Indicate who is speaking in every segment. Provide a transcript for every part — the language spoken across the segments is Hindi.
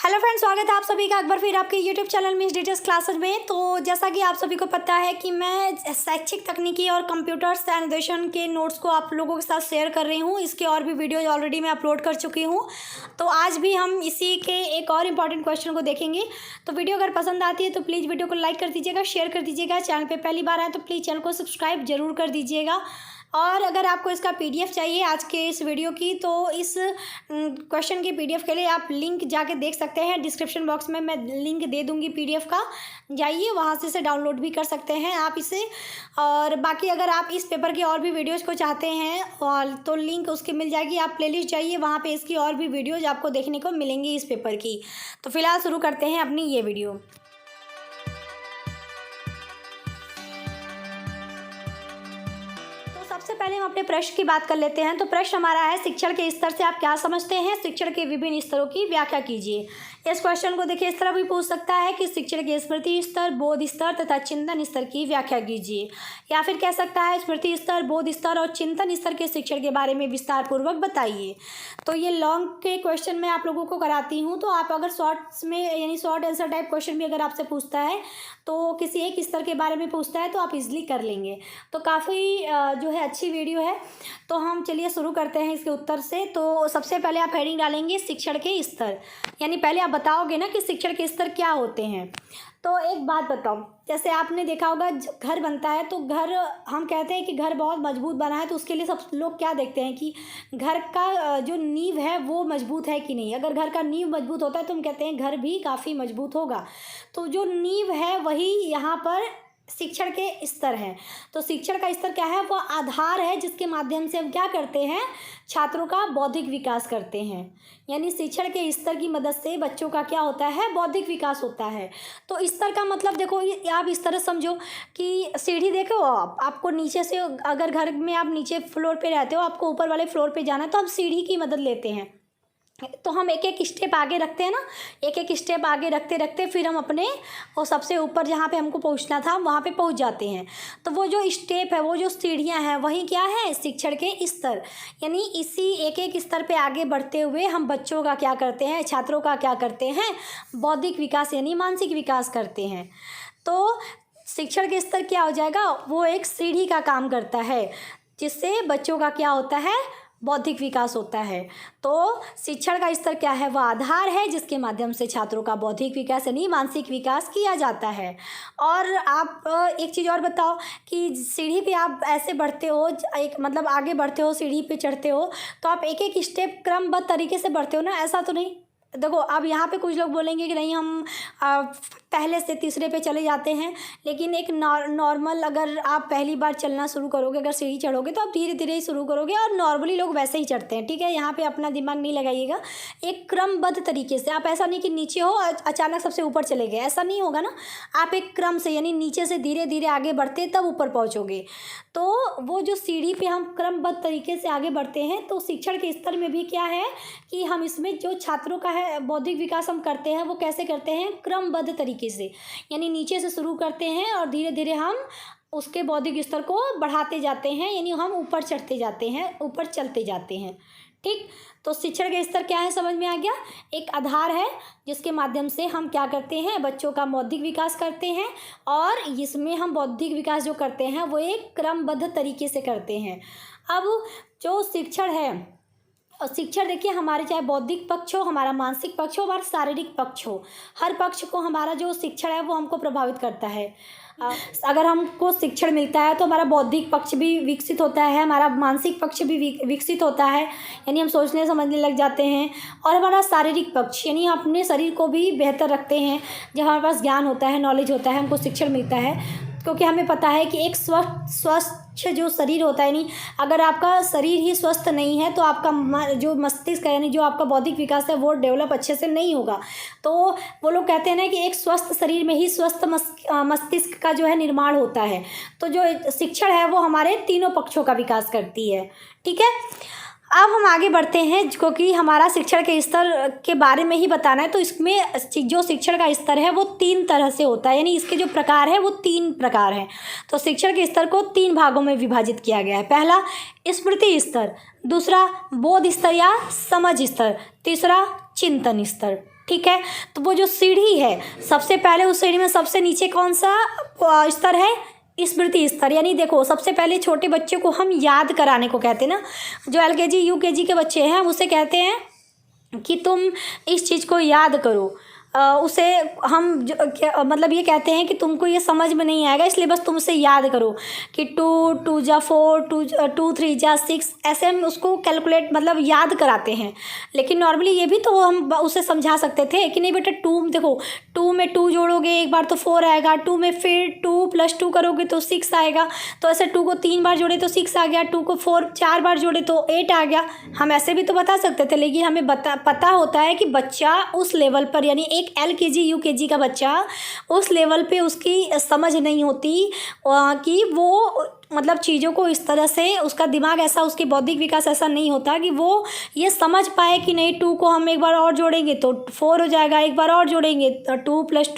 Speaker 1: हेलो फ्रेंड्स, स्वागत है आप सभी का एक बार फिर आपके YouTube channel miss details classes में। तो जैसा कि आप सभी को पता है कि मैं शैक्षिक तकनीकी और कंप्यूटर्स एनिमेशन के नोट्स को आप लोगों के साथ शेयर कर रही हूँ। इसके और भी वीडियोज ऑलरेडी मैं अपलोड कर चुकी हूँ। तो आज भी हम इसी के एक और इम्पॉर्टेंट क्वेश्चन को देखेंगे। तो वीडियो अगर पसंद आती है तो प्लीज़ वीडियो को लाइक कर दीजिएगा, शेयर कर दीजिएगा। चैनल पर पहली बार आए तो प्लीज़ चैनल को सब्सक्राइब जरूर कर दीजिएगा। और अगर आपको इसका पीडीएफ चाहिए आज के इस वीडियो की, तो इस क्वेश्चन की पीडीएफ के लिए आप लिंक जाके देख सकते हैं। डिस्क्रिप्शन बॉक्स में मैं लिंक दे दूंगी पीडीएफ का, जाइए वहाँ से इसे डाउनलोड भी कर सकते हैं आप इसे। और बाकी अगर आप इस पेपर की और भी वीडियोज़ को चाहते हैं और तो लिंक उसकी मिल जाएगी। आप प्लेलिस्ट जाइए, वहाँ पे इसकी और भी वीडियोज़ आपको देखने को मिलेंगी इस पेपर की। तो फिलहाल शुरू करते हैं अपनी ये वीडियो। सबसे पहले हम अपने प्रश्न की बात कर लेते हैं। तो प्रश्न हमारा है, शिक्षण के स्तर से आप क्या समझते हैं? शिक्षण के विभिन्न स्तरों की व्याख्या कीजिए। इस क्वेश्चन को देखिए, इस तरह भी पूछ सकता है कि शिक्षण के स्मृति स्तर, बोध स्तर तथा चिंतन स्तर की व्याख्या कीजिए। या फिर कह सकता है स्मृति स्तर, बोध स्तर और चिंतन स्तर के शिक्षण के बारे में विस्तार पूर्वक बताइए। तो ये लॉन्ग के क्वेश्चन मैं आप लोगों को कराती हूँ। तो आप अगर शॉर्ट्स में यानी शॉर्ट आंसर टाइप क्वेश्चन भी अगर आपसे पूछता है, तो किसी एक स्तर के बारे में पूछता है, तो आप इजीली कर लेंगे। तो काफ़ी जो है अच्छी वीडियो है। तो हम चलिए शुरू करते हैं इसके उत्तर से। तो सबसे पहले आप हेडिंग डालेंगे शिक्षण के स्तर, यानी पहले आप बताओगे ना कि शिक्षण के स्तर क्या होते हैं। तो एक बात बताओ, जैसे आपने देखा होगा घर बनता है तो घर हम कहते हैं कि घर बहुत मजबूत बना है, तो उसके लिए सब लोग क्या देखते हैं कि घर का जो नींव है वो मजबूत है कि नहीं। अगर घर का नींव मजबूत होता है तो हम कहते हैं घर भी काफ़ी मजबूत होगा। तो जो नींव है वही यहाँ पर शिक्षण के स्तर हैं। तो शिक्षण का स्तर क्या है? वो आधार है जिसके माध्यम से हम क्या करते हैं, छात्रों का बौद्धिक विकास करते हैं। यानी शिक्षण के स्तर की मदद से बच्चों का क्या होता है, बौद्धिक विकास होता है। तो स्तर का मतलब देखो, आप इस तरह समझो कि सीढ़ी देखो, आपको नीचे से, अगर घर में आप नीचे फ्लोर पे रहते हो, आपको ऊपर वाले फ्लोर पे जाना है, तो हम सीढ़ी की मदद लेते हैं। तो हम एक एक स्टेप आगे रखते हैं ना, एक एक स्टेप आगे रखते रखते फिर हम अपने वो सबसे ऊपर जहाँ पे हमको पहुँचना था वहाँ पे पहुँच जाते हैं। तो वो जो स्टेप है, वो जो सीढ़ियाँ हैं, वही क्या है, शिक्षण के स्तर। यानी इसी एक एक स्तर पे आगे बढ़ते हुए हम बच्चों का क्या करते हैं, छात्रों का क्या करते हैं, बौद्धिक विकास यानी मानसिक विकास करते हैं। तो शिक्षण के स्तर क्या हो जाएगा, वो एक सीढ़ी का काम करता है जिससे बच्चों का क्या होता है, बौद्धिक विकास होता है। तो शिक्षण का स्तर क्या है, वह आधार है जिसके माध्यम से छात्रों का बौद्धिक विकास यानी मानसिक विकास किया जाता है। और आप एक चीज़ और बताओ कि सीढ़ी पे आप ऐसे बढ़ते हो, एक मतलब आगे बढ़ते हो, सीढ़ी पे चढ़ते हो, तो आप एक एक स्टेप क्रमबद्ध तरीके से बढ़ते हो ना, ऐसा तो नहीं। देखो अब यहाँ पे कुछ लोग बोलेंगे कि नहीं, हम पहले से तीसरे पे चले जाते हैं। लेकिन एक नॉर्मल, अगर आप पहली बार चलना शुरू करोगे, अगर सीढ़ी चढ़ोगे, तो आप धीरे धीरे ही शुरू करोगे और नॉर्मली लोग वैसे ही चढ़ते हैं। ठीक है, यहाँ पे अपना दिमाग नहीं लगाइएगा। एक क्रमबद्ध तरीके से आप, ऐसा नहीं कि नीचे हो अचानक सबसे ऊपर चले गए, ऐसा नहीं होगा ना। आप एक क्रम से यानी नीचे से धीरे धीरे आगे बढ़ते तब ऊपर पहुँचोगे। तो वो जो सीढ़ी पे हम क्रमबद्ध तरीके से आगे बढ़ते हैं, तो शिक्षण के स्तर में भी क्या है कि हम इसमें जो छात्रों का है बौद्धिक विकास हम करते हैं, वो कैसे करते हैं, क्रमबद्ध तरीके से। यानी नीचे से शुरू करते हैं और धीरे धीरे हम उसके बौद्धिक स्तर को बढ़ाते जाते हैं, यानी हम ऊपर चढ़ते जाते हैं, ऊपर चलते जाते हैं। ठीक, तो शिक्षण का स्तर क्या है, समझ में आ गया। एक आधार है जिसके माध्यम से हम क्या करते हैं, बच्चों का बौद्धिक विकास करते हैं। और इसमें हम बौद्धिक विकास जो करते हैं वो एक क्रमबद्ध तरीके से करते हैं। अब जो शिक्षण है, और शिक्षण देखिए, हमारे चाहे बौद्धिक पक्ष हो, हमारा मानसिक पक्ष हो, हमारा शारीरिक पक्ष हो, हर पक्ष को हमारा जो शिक्षण है वो हमको प्रभावित करता है। अगर हमको शिक्षण मिलता है तो हमारा बौद्धिक पक्ष भी विकसित होता है, हमारा मानसिक पक्ष भी विकसित होता है, यानी हम सोचने समझने लग जाते हैं। और हमारा शारीरिक पक्ष यानी हम अपने शरीर को भी बेहतर रखते हैं। जब हमारे पास ज्ञान होता है, नॉलेज होता है, हमको शिक्षण मिलता है, क्योंकि हमें पता है कि एक स्वस्थ जो शरीर होता है, यानी अगर आपका शरीर ही स्वस्थ नहीं है तो आपका जो मस्तिष्क है, यानी जो आपका बौद्धिक विकास है, वो डेवलप अच्छे से नहीं होगा। तो वो लोग कहते हैं ना कि एक स्वस्थ शरीर में ही स्वस्थ मस्तिष्क का जो है निर्माण होता है। तो जो शिक्षण है वो हमारे तीनों पक्षों का विकास करती है। ठीक है, अब हम आगे बढ़ते हैं, क्योंकि हमारा शिक्षण के स्तर के बारे में ही बताना है। तो इसमें जो शिक्षण का स्तर है वो 3 तरह से होता है, यानी इसके जो प्रकार है वो 3 प्रकार हैं। तो शिक्षण के स्तर को 3 भागों में विभाजित किया गया है। पहला स्मृति स्तर, दूसरा बोध स्तर या समझ स्तर, तीसरा चिंतन स्तर। ठीक है। तो वो जो सीढ़ी है, सबसे पहले उस सीढ़ी में सबसे नीचे कौन सा स्तर है? स्मृति स्तर। यानी देखो, सबसे पहले छोटे बच्चे को हम याद कराने को कहते हैं ना, जो LKG UKG के बच्चे हैं उसे कहते हैं कि तुम इस चीज़ को याद करो। उसे हम मतलब ये कहते हैं कि तुमको ये समझ में नहीं आएगा, इसलिए बस तुम उसे याद करो कि 2 2 जा 4, 2 3 जा 6, ऐसे हम उसको कैलकुलेट मतलब याद कराते हैं। लेकिन नॉर्मली ये भी तो हम उसे समझा सकते थे कि नहीं बेटा 2 देखो, 2 में 2 जोड़ोगे एक बार तो 4 आएगा, 2 में फिर 2 + 2 करोगे तो 6 आएगा। तो ऐसे 2 को 3 बार जोड़े तो 6 आ गया, 2 को 4 बार जोड़े तो 8 आ गया। हम ऐसे भी तो बता सकते थे, लेकिन हमें पता होता है कि बच्चा उस लेवल पर, यानी एक LKG UKG का बच्चा उस लेवल पे उसकी समझ नहीं होती कि वो मतलब चीज़ों को इस तरह से, उसका दिमाग ऐसा, उसकी बौद्धिक विकास ऐसा नहीं होता कि वो ये समझ पाए कि नहीं 2 को हम एक बार और जोड़ेंगे तो 4 हो जाएगा, एक बार और जोड़ेंगे तो 2 +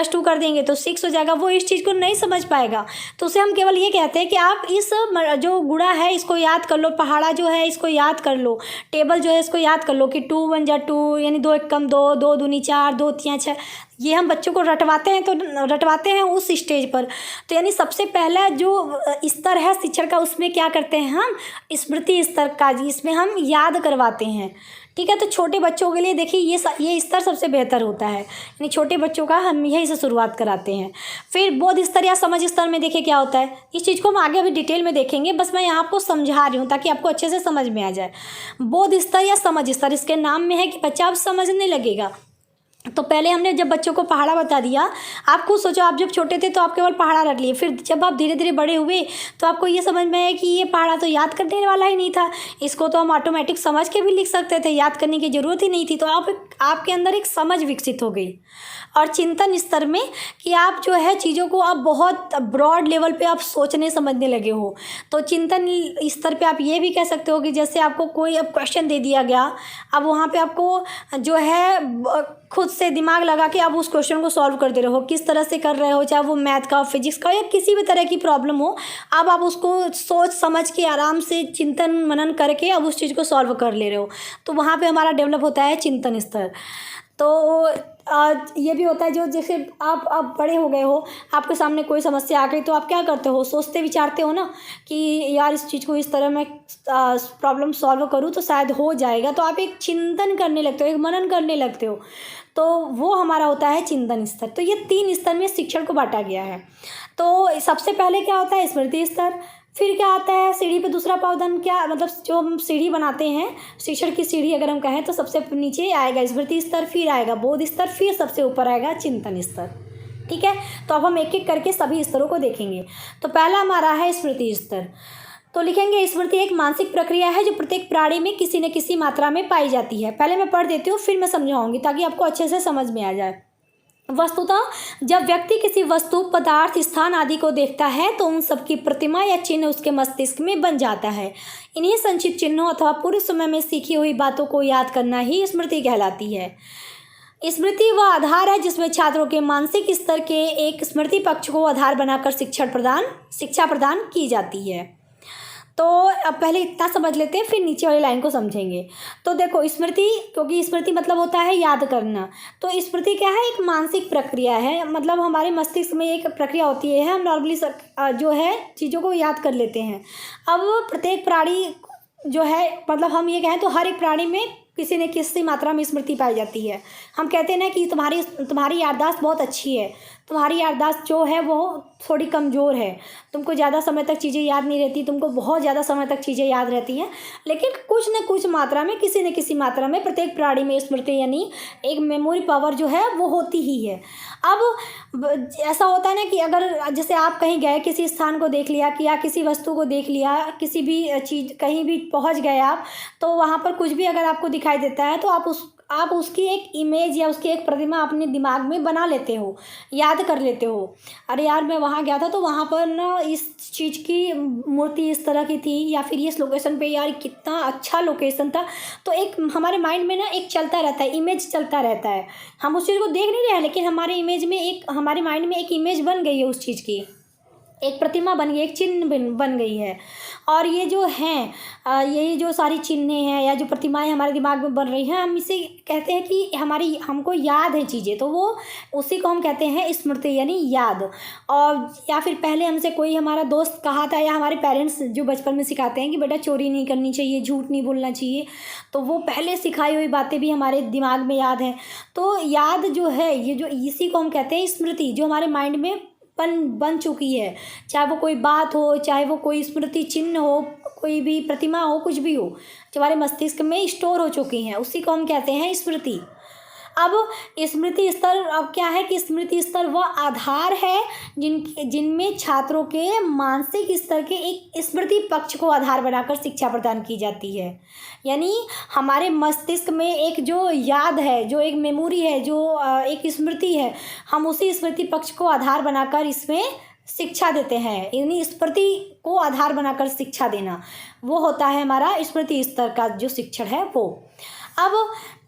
Speaker 1: 2 कर देंगे तो 6 हो जाएगा। वो इस चीज़ को नहीं समझ पाएगा। तो उसे हम केवल ये कहते हैं कि आप इस जो गुणा है इसको याद कर लो, पहाड़ा जो है इसको याद कर लो, टेबल जो है इसको याद कर लो कि 2 1 जा 2, यानी 2 1 कम 2, 2 दूनी 4, 2 3 6। ये हम बच्चों को रटवाते हैं, तो रटवाते हैं उस स्टेज पर। तो यानी सबसे पहला जो स्तर है शिक्षण का, उसमें क्या करते हैं हम? स्मृति स्तर का, इसमें हम याद करवाते हैं। ठीक है। तो छोटे बच्चों के लिए देखिए ये स्तर सबसे बेहतर होता है, यानी छोटे बच्चों का हम यहीं से शुरुआत कराते हैं। फिर बोध स्तर या समझ स्तर में देखिए क्या होता है, इस चीज़ को हम आगे अभी डिटेल में देखेंगे, बस मैं यहाँ आपको समझा रही हूँ ताकि आपको अच्छे से समझ में आ जाए। बोध स्तर या समझ स्तर, इसके नाम में है कि बच्चा अब समझने लगेगा। तो पहले हमने जब बच्चों को पहाड़ा बता दिया, आप खुद सोचो, आप जब छोटे थे तो आप केवल पहाड़ा रख लिए, फिर जब आप धीरे धीरे बड़े हुए तो आपको ये समझ में आया कि ये पहाड़ा तो याद करने वाला ही नहीं था, इसको तो हम ऑटोमेटिक समझ के भी लिख सकते थे, याद करने की ज़रूरत ही नहीं थी। तो आपके अंदर एक समझ विकसित हो गई। और चिंतन स्तर में कि आप जो है चीज़ों को आप बहुत ब्रॉड लेवल पे आप सोचने समझने लगे हो। तो चिंतन स्तर पे आप ये भी कह सकते हो कि जैसे आपको कोई अब क्वेश्चन दे दिया गया, अब वहाँ पे आपको जो है खुद से दिमाग लगा के आप उस क्वेश्चन को सॉल्व कर दे रहे हो, किस तरह से कर रहे हो, चाहे वो मैथ का, फिजिक्स का या किसी भी तरह की प्रॉब्लम हो, अब आप उसको सोच समझ के आराम से चिंतन मनन करके अब उस चीज़ को सॉल्व कर ले रहे हो। तो वहाँ पे हमारा डेवलप होता है चिंतन स्तर। तो ये भी होता है जो जैसे आप बड़े हो गए हो, आपके सामने कोई समस्या आ गई तो आप क्या करते हो, सोचते विचारते हो ना कि यार इस चीज़ को इस तरह मैं प्रॉब्लम सॉल्व करूँ तो शायद हो जाएगा। तो आप एक चिंतन करने लगते हो, एक मनन करने लगते हो, तो वो हमारा होता है चिंतन स्तर। तो ये 3 स्तर में शिक्षण को बांटा गया है। तो सबसे पहले क्या होता है? स्मृति स्तर। फिर क्या आता है सीढ़ी पे दूसरा पावदान, क्या मतलब जो हम सीढ़ी बनाते हैं, शिक्षण की सीढ़ी अगर हम कहें तो सबसे नीचे आएगा स्मृति स्तर, फिर आएगा बोध स्तर, फिर सबसे ऊपर आएगा चिंतन स्तर। ठीक है। तो अब हम एक एक करके सभी स्तरों को देखेंगे। तो पहला हमारा है स्मृति स्तर। तो लिखेंगे स्मृति एक मानसिक प्रक्रिया है जो प्रत्येक प्राणी में किसी न किसी मात्रा में पाई जाती है। पहले मैं पढ़ देती हूँ फिर मैं समझाऊंगी ताकि आपको अच्छे से समझ में आ जाए। वस्तुतः जब व्यक्ति किसी वस्तु, पदार्थ, स्थान आदि को देखता है तो उन सब की प्रतिमा या चिन्ह उसके मस्तिष्क में बन जाता है। इन्हीं संचित चिन्हों अथवा पूर्व समय में सीखी हुई बातों को याद करना ही स्मृति कहलाती है। स्मृति वह आधार है जिसमें छात्रों के मानसिक स्तर के एक स्मृति पक्ष को आधार बनाकर शिक्षा प्रदान की जाती है। तो अब पहले इतना समझ लेते हैं फिर नीचे वाली लाइन को समझेंगे। तो देखो स्मृति, क्योंकि स्मृति मतलब होता है याद करना, तो स्मृति क्या है? एक मानसिक प्रक्रिया है, मतलब हमारे मस्तिष्क में एक प्रक्रिया होती है, हम नॉर्मली जो है चीज़ों को याद कर लेते हैं। अब प्रत्येक प्राणी जो है, मतलब हम ये कहें तो हर एक प्राणी में किसी न किसी मात्रा में स्मृति पाई जाती है। हम कहते हैं ना कि तुम्हारी याददाश्त बहुत अच्छी है, तुम्हारी याददाश्त जो है वो थोड़ी कमज़ोर है, तुमको ज़्यादा समय तक चीज़ें याद नहीं रहती, तुमको बहुत ज़्यादा समय तक चीज़ें याद रहती हैं, लेकिन कुछ न कुछ मात्रा में, किसी न किसी मात्रा में प्रत्येक प्राणी में स्मृति यानी एक मेमोरी पावर जो है वो होती ही है। अब ऐसा होता है ना कि अगर जैसे आप कहीं गए, किसी स्थान को देख लिया कि या किसी वस्तु को देख लिया, किसी भी चीज़ कहीं भी पहुंच गए आप, तो वहाँ पर कुछ भी अगर आपको दिखाई देता है तो आप उसकी एक इमेज या उसकी एक प्रतिमा अपने दिमाग में बना लेते हो, याद कर लेते हो। अरे यार मैं वहाँ गया था तो वहाँ पर ना इस चीज़ की मूर्ति इस तरह की थी, या फिर इस लोकेशन पे यार कितना अच्छा लोकेशन था। तो एक हमारे माइंड में ना एक चलता रहता है, इमेज चलता रहता है। हम उस चीज़ को देख नहीं रहे हैं लेकिन हमारे माइंड में एक इमेज बन गई है उस चीज़ की। एक प्रतिमा बन गई, एक चिन्ह बन गई है। और ये जो हैं यही जो सारी चिन्हें हैं या जो प्रतिमाएं हमारे दिमाग में बन रही हैं, हम इसे कहते हैं कि हमारी हमको याद है चीज़ें, तो वो उसी को हम कहते हैं स्मृति यानी याद। और या फिर पहले हमसे कोई हमारा दोस्त कहा था या हमारे पेरेंट्स जो बचपन में सिखाते हैं कि बेटा चोरी नहीं करनी चाहिए, झूठ नहीं बोलना चाहिए, तो वो पहले सिखाई हुई बातें भी हमारे दिमाग में याद हैं। तो याद जो है ये जो इसी को हम कहते हैं स्मृति, जो हमारे माइंड में बन चुकी है, चाहे वो कोई बात हो, चाहे वो कोई स्मृति चिन्ह हो, कोई भी प्रतिमा हो, कुछ भी हो, जो हमारे मस्तिष्क में स्टोर हो चुकी हैं, उसी को हम कहते हैं स्मृति। अब स्मृति स्तर, अब क्या है कि स्मृति स्तर वह आधार है जिनमें छात्रों के मानसिक स्तर के एक स्मृति पक्ष को आधार बनाकर शिक्षा प्रदान की जाती है। यानी हमारे मस्तिष्क में एक जो याद है, जो एक मेमोरी है, जो एक स्मृति है, हम उसी स्मृति पक्ष को आधार बनाकर इसमें शिक्षा देते हैं। यानी स्मृति को आधार बनाकर शिक्षा देना, वो होता है हमारा स्मृति स्तर का जो शिक्षण है वो। अब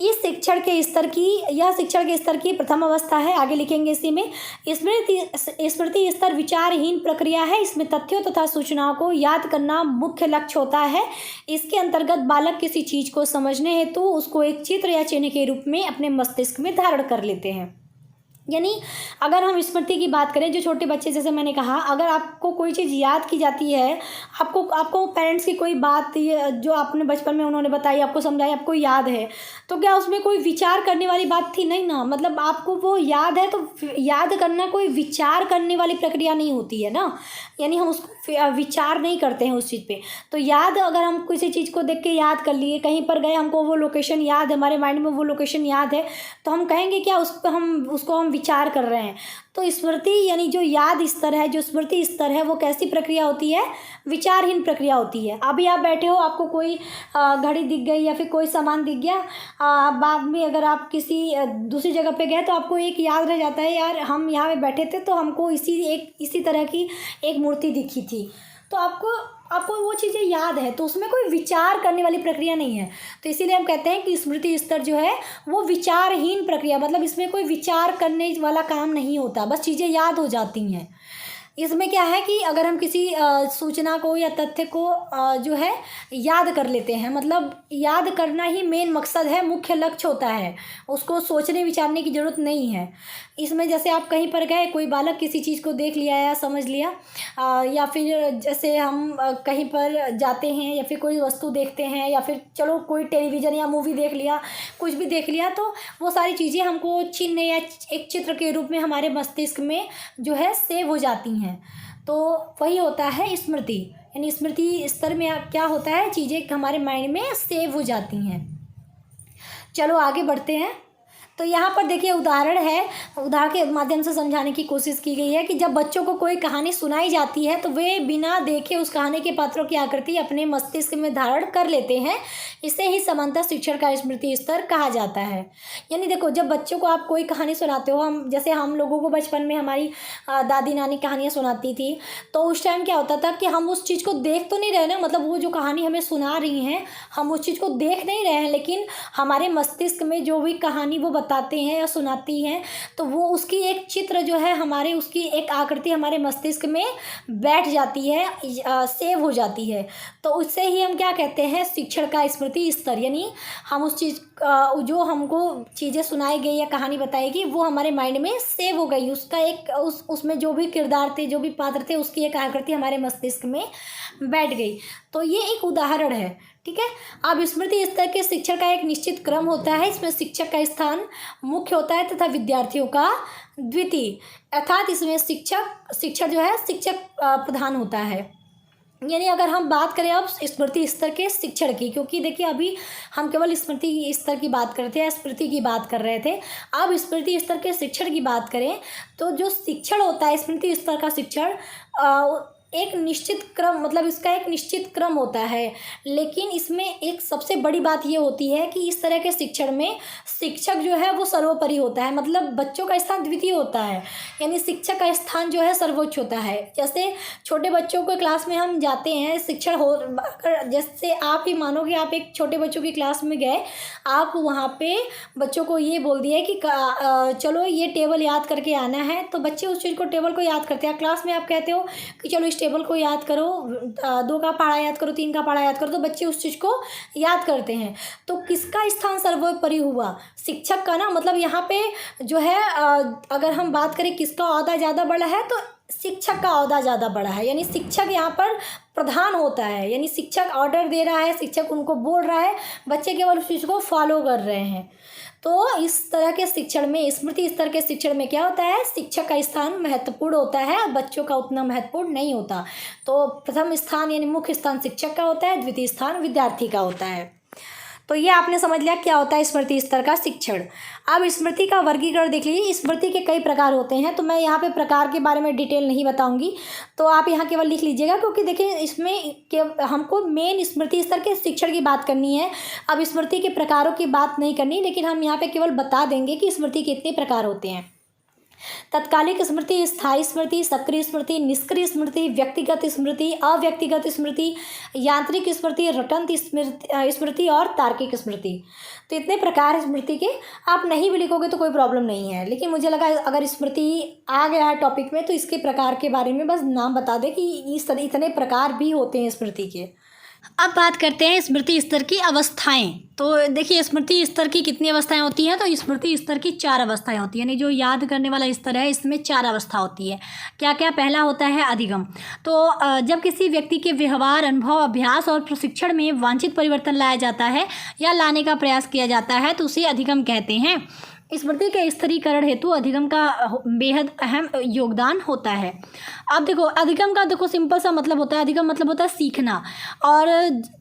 Speaker 1: इस शिक्षण के स्तर की, यह शिक्षण के स्तर की प्रथम अवस्था है, आगे लिखेंगे इसी में। स्मृति स्तर विचारहीन प्रक्रिया है, इसमें तथ्यों तथा सूचनाओं को याद करना मुख्य लक्ष्य होता है। इसके अंतर्गत बालक किसी चीज़ को समझने हेतु उसको एक चित्र या चिन्ह के रूप में अपने मस्तिष्क में धारण कर लेते हैं। यानी अगर हम स्मृति की बात करें, जो छोटे बच्चे, जैसे मैंने कहा, अगर आपको कोई चीज़ याद की जाती है, आपको पेरेंट्स की कोई बात जो आपने बचपन में उन्होंने बताई, आपको समझाई, आपको याद है, तो क्या उसमें कोई विचार करने वाली बात थी? नहीं ना। मतलब आपको वो याद है, तो याद करना कोई विचार करने वाली प्रक्रिया नहीं होती है ना। यानी हम उसको विचार नहीं करते हैं उस चीज़ पे। तो याद, अगर हम किसी चीज़ को देख के याद कर लिए, कहीं पर गए, हमको वो लोकेशन याद है, हमारे माइंड में वो लोकेशन याद है, तो हम कहेंगे क्या उसको हम विचार कर रहे हैं। तो स्मृति यानी जो याद स्तर है, जो स्मृति स्तर है, वो कैसी प्रक्रिया होती है? विचारहीन प्रक्रिया होती है। अभी आप बैठे हो, आपको कोई घड़ी दिख गई या फिर कोई सामान दिख गया, बाद में अगर आप किसी दूसरी जगह पे गए तो आपको एक याद रह जाता है, यार हम यहाँ पे बैठे थे तो हमको इसी तरह की एक मूर्ति दिखी थी। तो आपको वो चीज़ें याद है, तो उसमें कोई विचार करने वाली प्रक्रिया नहीं है। तो इसीलिए हम कहते हैं कि स्मृति स्तर जो है वो विचारहीन प्रक्रिया, मतलब इसमें कोई विचार करने वाला काम नहीं होता, बस चीज़ें याद हो जाती हैं। इसमें क्या है कि अगर हम किसी सूचना को या तथ्य को जो है याद कर लेते हैं, मतलब याद करना ही मेन मकसद है, मुख्य लक्ष्य होता है, उसको सोचने विचारने की ज़रूरत नहीं है। इसमें जैसे आप कहीं पर गए, कोई बालक किसी चीज़ को देख लिया या समझ लिया, या फिर जैसे हम कहीं पर जाते हैं या फिर कोई वस्तु देखते हैं, या फिर चलो कोई टेलीविज़न या मूवी देख लिया, कुछ भी देख लिया, तो वो सारी चीज़ें हमको चिन्ह या एक चित्र के रूप में हमारे मस्तिष्क में जो है सेव हो जाती हैं। तो वही होता है स्मृति। यानी स्मृति स्तर में क्या होता है, चीज़ें हमारे माइंड में सेव हो जाती हैं। चलो आगे बढ़ते हैं। तो यहाँ पर देखिए उदाहरण है, उदाहरण के माध्यम से समझाने की कोशिश की गई है कि जब बच्चों को कोई कहानी सुनाई जाती है तो वे बिना देखे उस कहानी के पात्रों की आकृति अपने मस्तिष्क में धारण कर लेते हैं। इसे ही समानता शिक्षण का स्मृति स्तर कहा जाता है। यानी देखो, जब बच्चों को आप कोई कहानी सुनाते हो, जैसे हम लोगों को बचपन में हमारी दादी नानी कहानियाँ सुनाती थी, तो उस टाइम क्या होता था कि हम उस चीज़ को देख तो नहीं रहे ना, मतलब वो जो कहानी हमें सुना रही हैं हम उस चीज़ को देख नहीं रहे हैं, लेकिन हमारे मस्तिष्क में जो भी कहानी वो बताते हैं या सुनाती हैं, तो वो उसकी एक चित्र जो है हमारे, उसकी एक आकृति हमारे मस्तिष्क में बैठ जाती है, सेव हो जाती है। तो उससे ही हम क्या कहते हैं, शिक्षण का स्मृति स्तर। यानी हम उस चीज़ जो हमको चीज़ें सुनाई गई या कहानी बताई गई, वो हमारे माइंड में सेव हो गई, उसका एक उसमें जो भी किरदार थे, जो भी पात्र थे, उसकी एक आकृति हमारे मस्तिष्क में बैठ गई। तो ये एक उदाहरण है, ठीक है। अब स्मृति स्तर के शिक्षण का एक निश्चित क्रम होता है। इसमें शिक्षक का स्थान मुख्य होता है तथा विद्यार्थियों का द्वितीय, अर्थात इसमें शिक्षण जो है शिक्षक प्रधान होता है। यानी अगर हम बात करें अब स्मृति स्तर के शिक्षण की, क्योंकि देखिए अभी हम केवल स्मृति स्तर की बात करते हैं, स्मृति की बात कर रहे थे, अब स्मृति स्तर के शिक्षण की बात करें तो जो शिक्षण होता है स्मृति स्तर का शिक्षण, एक निश्चित क्रम, मतलब इसका एक निश्चित क्रम होता है। लेकिन इसमें एक सबसे बड़ी बात ये होती है कि इस तरह के शिक्षण में शिक्षक जो है वो सर्वोपरि होता है, मतलब बच्चों का स्थान द्वितीय होता है, यानी शिक्षक का स्थान जो है सर्वोच्च होता है। जैसे छोटे बच्चों को क्लास में हम जाते हैं, शिक्षण हो, जैसे आप ही मानो कि आप एक छोटे बच्चों की क्लास में गए, आप वहाँ पे बच्चों को ये बोल दिया कि चलो ये टेबल याद करके आना है, तो बच्चे उस चीज़ को, टेबल को याद करते हैं। क्लास में आप कहते हो कि चलो इस टेबल को याद करो, 2 का पहाड़ा याद करो, 3 का पहाड़ा याद करो, तो बच्चे उस चीज़ को याद करते हैं। तो किसका स्थान सर्वोपरि हुआ? शिक्षक का ना। मतलब यहाँ पे जो है अगर हम बात करें किसका ओहदा ज़्यादा बड़ा है, तो शिक्षक का ओहदा ज़्यादा बड़ा है, यानी शिक्षक यहाँ पर प्रधान होता है, यानी शिक्षक ऑर्डर दे रहा है, शिक्षक उनको बोल रहा है, बच्चे केवल उस चीज़ को फॉलो कर रहे हैं। तो इस तरह के शिक्षण में, स्मृति स्तर के शिक्षण में क्या होता है, शिक्षक का स्थान महत्वपूर्ण होता है और बच्चों का उतना महत्वपूर्ण नहीं होता। तो प्रथम स्थान यानी मुख्य स्थान शिक्षक का होता है, द्वितीय स्थान विद्यार्थी का होता है। तो ये आपने समझ लिया क्या होता है स्मृति स्तर का शिक्षण। अब स्मृति का वर्गीकरण देख लीजिए। स्मृति के कई प्रकार होते हैं, तो मैं यहाँ पे प्रकार के बारे में डिटेल नहीं बताऊंगी, तो आप यहाँ केवल लिख लीजिएगा, क्योंकि देखिए इसमें हमको मेन स्मृति स्तर के शिक्षण की बात करनी है। अब स्मृति के प्रकारों की बात नहीं करनी, लेकिन हम यहाँ पे केवल बता देंगे कि स्मृति के इतने प्रकार होते हैं। तत्कालिक स्मृति, स्थायी स्मृति, सक्रिय स्मृति, निष्क्रिय स्मृति, व्यक्तिगत स्मृति, अव्यक्तिगत स्मृति, यांत्रिक स्मृति, रटंत स्मृति और तार्किक स्मृति। तो इतने प्रकार स्मृति के, आप नहीं भी लिखोगे तो कोई प्रॉब्लम नहीं है, लेकिन मुझे लगा अगर स्मृति आ गया है टॉपिक में तो इसके प्रकार के बारे में बस नाम बता दें कि इतने प्रकार भी होते हैं स्मृति के। अब बात करते हैं स्मृति स्तर की अवस्थाएं। तो देखिए स्मृति स्तर की कितनी अवस्थाएं होती हैं, तो स्मृति स्तर की 4 अवस्थाएं होती हैं, यानी जो याद करने वाला स्तर है इसमें 4 अवस्था होती है। क्या क्या? पहला होता है अधिगम। तो जब किसी व्यक्ति के व्यवहार, अनुभव, अभ्यास और प्रशिक्षण में वांछित परिवर्तन लाया जाता है या लाने का प्रयास किया जाता है तो उसे अधिगम कहते हैं। स्मृति के स्थिरीकरण हेतु अधिगम का बेहद अहम योगदान होता है। अब देखो अधिगम का देखो सिंपल सा मतलब होता है, अधिगम मतलब होता है सीखना। और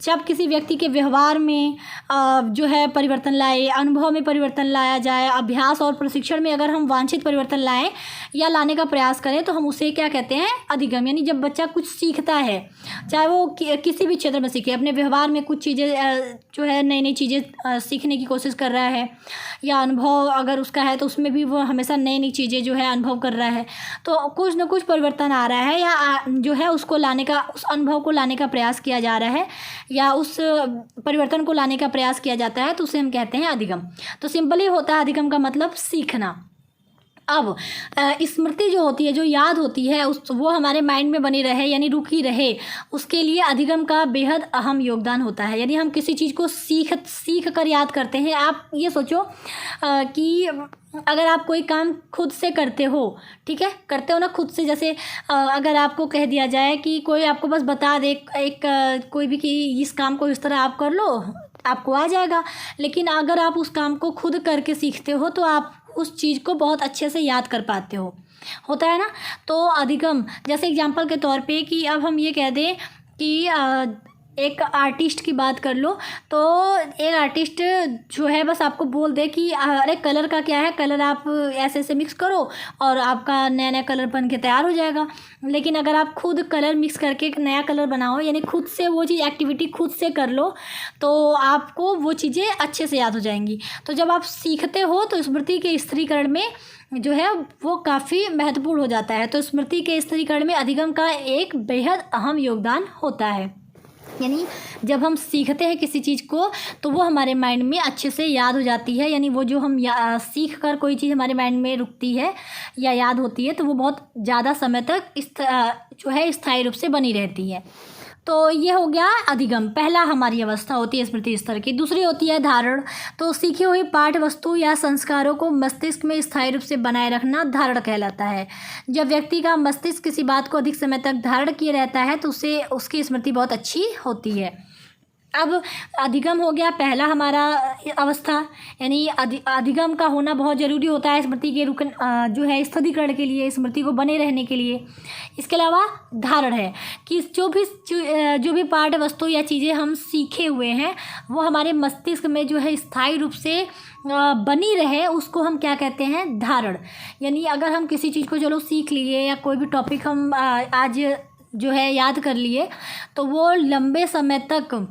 Speaker 1: जब किसी व्यक्ति के व्यवहार में जो है परिवर्तन लाए, अनुभव में परिवर्तन लाया जाए, अभ्यास और प्रशिक्षण में अगर हम वांछित परिवर्तन लाएं या लाने का प्रयास करें तो हम उसे क्या कहते हैं? अधिगम। यानी जब बच्चा कुछ सीखता है, चाहे वो किसी भी क्षेत्र में सीखे, अपने व्यवहार में कुछ चीज़ें जो है नई नई चीज़ें सीखने की कोशिश कर रहा है, या अनुभव अगर उसका है तो उसमें भी वो हमेशा नई नई चीज़ें जो है अनुभव कर रहा है, तो कुछ न कुछ परिवर्तन आ रहा है या जो है उसको लाने का, उस अनुभव को लाने का प्रयास किया जा रहा है या उस परिवर्तन को लाने का प्रयास किया जाता है, तो उसे हम कहते हैं अधिगम। तो सिंपली होता है अधिगम का मतलब सीखना। अब स्मृति जो होती है, जो याद होती है, वो हमारे माइंड में बनी रहे यानी रुकी रहे, उसके लिए अधिगम का बेहद अहम योगदान होता है। यानी हम किसी चीज़ को सीख कर याद करते हैं। आप ये सोचो कि अगर आप कोई काम खुद से करते हो, ठीक है, करते हो ना खुद से, जैसे अगर आपको कह दिया जाए कि कोई आपको बस बता दे कोई भी कि इस काम को इस तरह आप कर लो, आपको आ जाएगा। लेकिन अगर आप उस काम को खुद करके सीखते हो तो आप उस चीज़ को बहुत अच्छे से याद कर पाते हो, होता है ना। तो अधिगम, जैसे एग्जांपल के तौर पे कि अब हम ये कह दें कि एक आर्टिस्ट की बात कर लो, तो एक आर्टिस्ट जो है बस आपको बोल दे कि अरे कलर का क्या है, कलर आप ऐसे ऐसे मिक्स करो और आपका नया नया कलर बन के तैयार हो जाएगा। लेकिन अगर आप खुद कलर मिक्स करके एक नया कलर बनाओ, यानी खुद से वो चीज़ एक्टिविटी खुद से कर लो, तो आपको वो चीज़ें अच्छे से याद हो जाएंगी। तो जब आप सीखते हो तो स्मृति के स्थिरीकरण में जो है वो काफ़ी महत्वपूर्ण हो जाता है। तो स्मृति के स्थिरीकरण में अधिगम का एक बेहद अहम योगदान होता है। यानी जब हम सीखते हैं किसी चीज़ को तो वो हमारे माइंड में अच्छे से याद हो जाती है, यानी वो जो हम सीख कर कोई चीज़ हमारे माइंड में रुकती है या याद होती है तो वो बहुत ज़्यादा समय तक जो है स्थायी रूप से बनी रहती है। तो ये हो गया अधिगम, पहला हमारी अवस्था होती है स्मृति स्तर की। दूसरी होती है धारण। तो सीखी हुई पाठ्य वस्तु या संस्कारों को मस्तिष्क में स्थायी रूप से बनाए रखना धारण कहलाता है। जब व्यक्ति का मस्तिष्क किसी बात को अधिक समय तक धारण किए रहता है तो उसे उसकी स्मृति बहुत अच्छी होती है। अब अधिगम हो गया पहला हमारा अवस्था, यानी अधिगम का होना बहुत ज़रूरी होता है स्मृति के जो है स्थिरीकरण के लिए, स्मृति को बने रहने के लिए। इसके अलावा धारण है कि जो भी पाठ्य वस्तु या चीज़ें हम सीखे हुए हैं वो हमारे मस्तिष्क में जो है स्थायी रूप से बनी रहे, उसको हम क्या कहते हैं? धारण। यानी अगर हम किसी चीज़ को चलो सीख लिए या कोई भी टॉपिक हम आज जो है याद कर लिए तो वो लंबे समय तक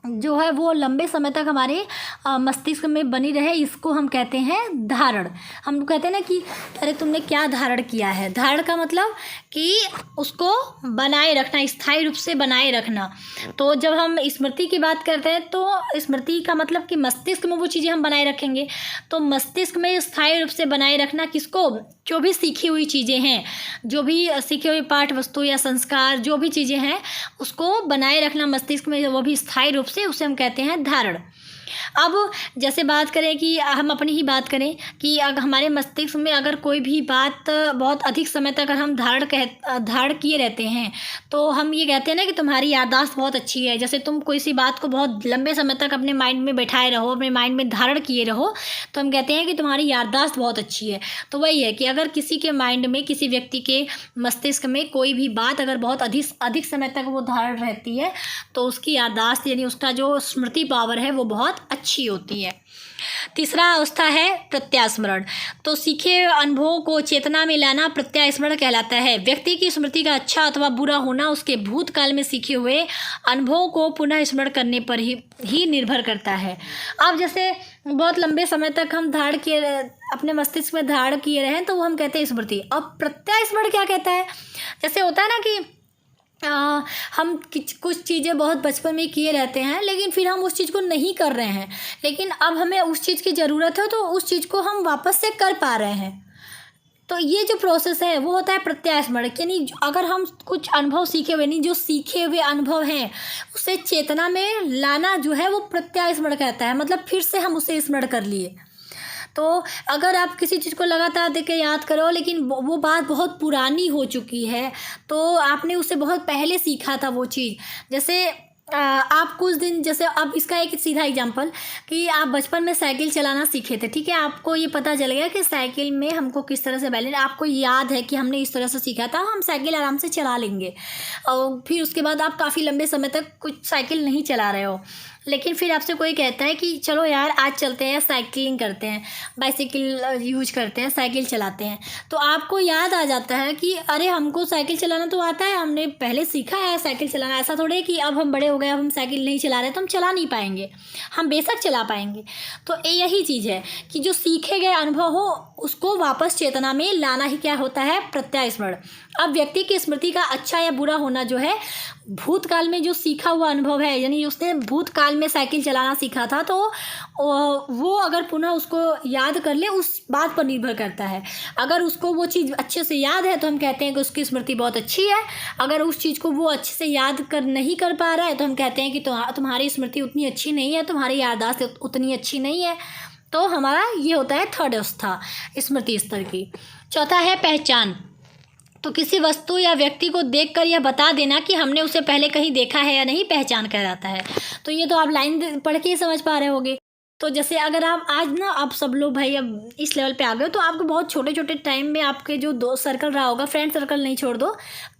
Speaker 1: जो है वो लंबे समय तक हमारे मस्तिष्क में बनी रहे, इसको हम कहते हैं धारण। हम कहते हैं ना कि अरे तुमने क्या धारण किया है। धारण का मतलब कि उसको बनाए रखना, स्थायी रूप से बनाए रखना। तो जब हम स्मृति की बात करते हैं तो स्मृति का मतलब कि मस्तिष्क में वो चीज़ें हम बनाए रखेंगे। तो मस्तिष्क में स्थायी रूप से बनाए रखना किसको, जो भी सीखी हुई चीज़ें हैं, जो भी सीखी हुई पाठ वस्तु या संस्कार, जो भी चीज़ें हैं उसको बनाए रखना मस्तिष्क में, वो भी स्थायी रूप से, उसे हम कहते हैं धारण। अब जैसे बात करें कि हम अपनी ही बात करें कि अगर हमारे मस्तिष्क में अगर कोई भी बात बहुत अधिक समय तक अगर हम धारण किए रहते हैं तो हम ये कहते हैं ना कि तुम्हारी याददाश्त बहुत अच्छी है। जैसे तुम कोई सी बात को बहुत लंबे समय तक अपने माइंड में बैठाए रहो, अपने माइंड में धारण किए रहो, तो हम कहते हैं कि तुम्हारी याददाश्त बहुत अच्छी है। तो वही है कि अगर किसी के माइंड में, किसी व्यक्ति के मस्तिष्क में कोई भी बात अगर बहुत अधिक समय तक वो धारण रहती है तो उसकी याददाश्त यानी उसका जो स्मृति पावर है वो बहुत अच्छी होती है। तीसरा अवस्था है प्रत्यास्मरण। तो सीखे अनुभवों को चेतना में लाना प्रत्यास्मरण कहलाता है। व्यक्ति की स्मृति का अच्छा अथवा बुरा होना उसके भूतकाल में सीखे हुए अनुभवों को पुनः स्मरण करने पर ही निर्भर करता है। अब जैसे बहुत लंबे समय तक हम धारण किए, अपने मस्तिष्क में धारण किए रहे तो वो हम कहते हैं स्मृति। अब प्रत्यास्मरण क्या कहता है, जैसे होता है ना कि हम कुछ चीज़ें बहुत बचपन में किए रहते हैं लेकिन फिर हम उस चीज़ को नहीं कर रहे हैं, लेकिन अब हमें उस चीज़ की ज़रूरत है तो उस चीज़ को हम वापस से कर पा रहे हैं। तो ये जो प्रोसेस है वो होता है प्रत्यास्मरण। यानी अगर हम कुछ अनुभव सीखे हुए, नहीं जो सीखे हुए अनुभव हैं उसे चेतना में लाना जो है वो प्रत्यास्मरण कहता है। मतलब फिर से हम उसे स्मरण कर लिए। तो अगर आप किसी चीज़ को लगातार देख के याद करो लेकिन वो बात बहुत पुरानी हो चुकी है तो आपने उससे बहुत पहले सीखा था वो चीज़। जैसे आप कुछ दिन, जैसे अब इसका एक सीधा एग्जांपल कि आप बचपन में साइकिल चलाना सीखे थे, ठीक है, आपको ये पता चल गया कि साइकिल में हमको किस तरह से बैलेंस, आपको याद है कि हमने इस तरह से सीखा था, हम साइकिल आराम से चला लेंगे। और फिर उसके बाद आप काफ़ी लंबे समय तक कुछ साइकिल नहीं चला रहे हो, लेकिन फिर आपसे कोई कहता है कि चलो यार आज चलते हैं, साइकिलिंग करते हैं, बाइसाइकिल यूज करते हैं, साइकिल चलाते हैं। तो आपको याद आ जाता है कि अरे हमको साइकिल चलाना तो आता है, हमने पहले सीखा है साइकिल चलाना। ऐसा थोड़े कि अब हम बड़े हो गए, अब हम साइकिल नहीं चला रहे तो हम चला नहीं पाएंगे, हम बेशक चला पाएंगे। तो यही चीज़ है कि जो सीखे गए अनुभव हो उसको वापस चेतना में लाना ही क्या होता है, प्रत्यास्मरण। अब व्यक्ति की स्मृति का अच्छा या बुरा होना जो है भूतकाल में जो सीखा हुआ अनुभव है, यानी उसने भूतकाल में साइकिल चलाना सीखा था तो वो अगर पुनः उसको याद कर ले उस बात पर निर्भर करता है। अगर उसको वो चीज़ अच्छे से याद है तो हम कहते हैं कि उसकी स्मृति बहुत अच्छी है। अगर उस चीज़ को वो अच्छे से याद नहीं कर पा रहा है तो हम कहते हैं कि तुम्हारी स्मृति उतनी अच्छी नहीं है, तुम्हारी याददाश्त उतनी अच्छी नहीं है। तो हमारा ये होता है थर्ड अवस्था स्मृति स्तर की। चौथा है पहचान। तो किसी वस्तु या व्यक्ति को देखकर यह बता देना कि हमने उसे पहले कहीं देखा है या नहीं, पहचान कहलाता है। तो ये तो आप लाइन पढ़ के ही समझ पा रहे होगे। तो जैसे अगर आप आज ना, आप सब लोग भाई अब इस लेवल पे आ गए हो तो आपको बहुत छोटे छोटे टाइम में आपके जो दोस्त सर्कल रहा होगा, फ्रेंड सर्कल नहीं छोड़ दो,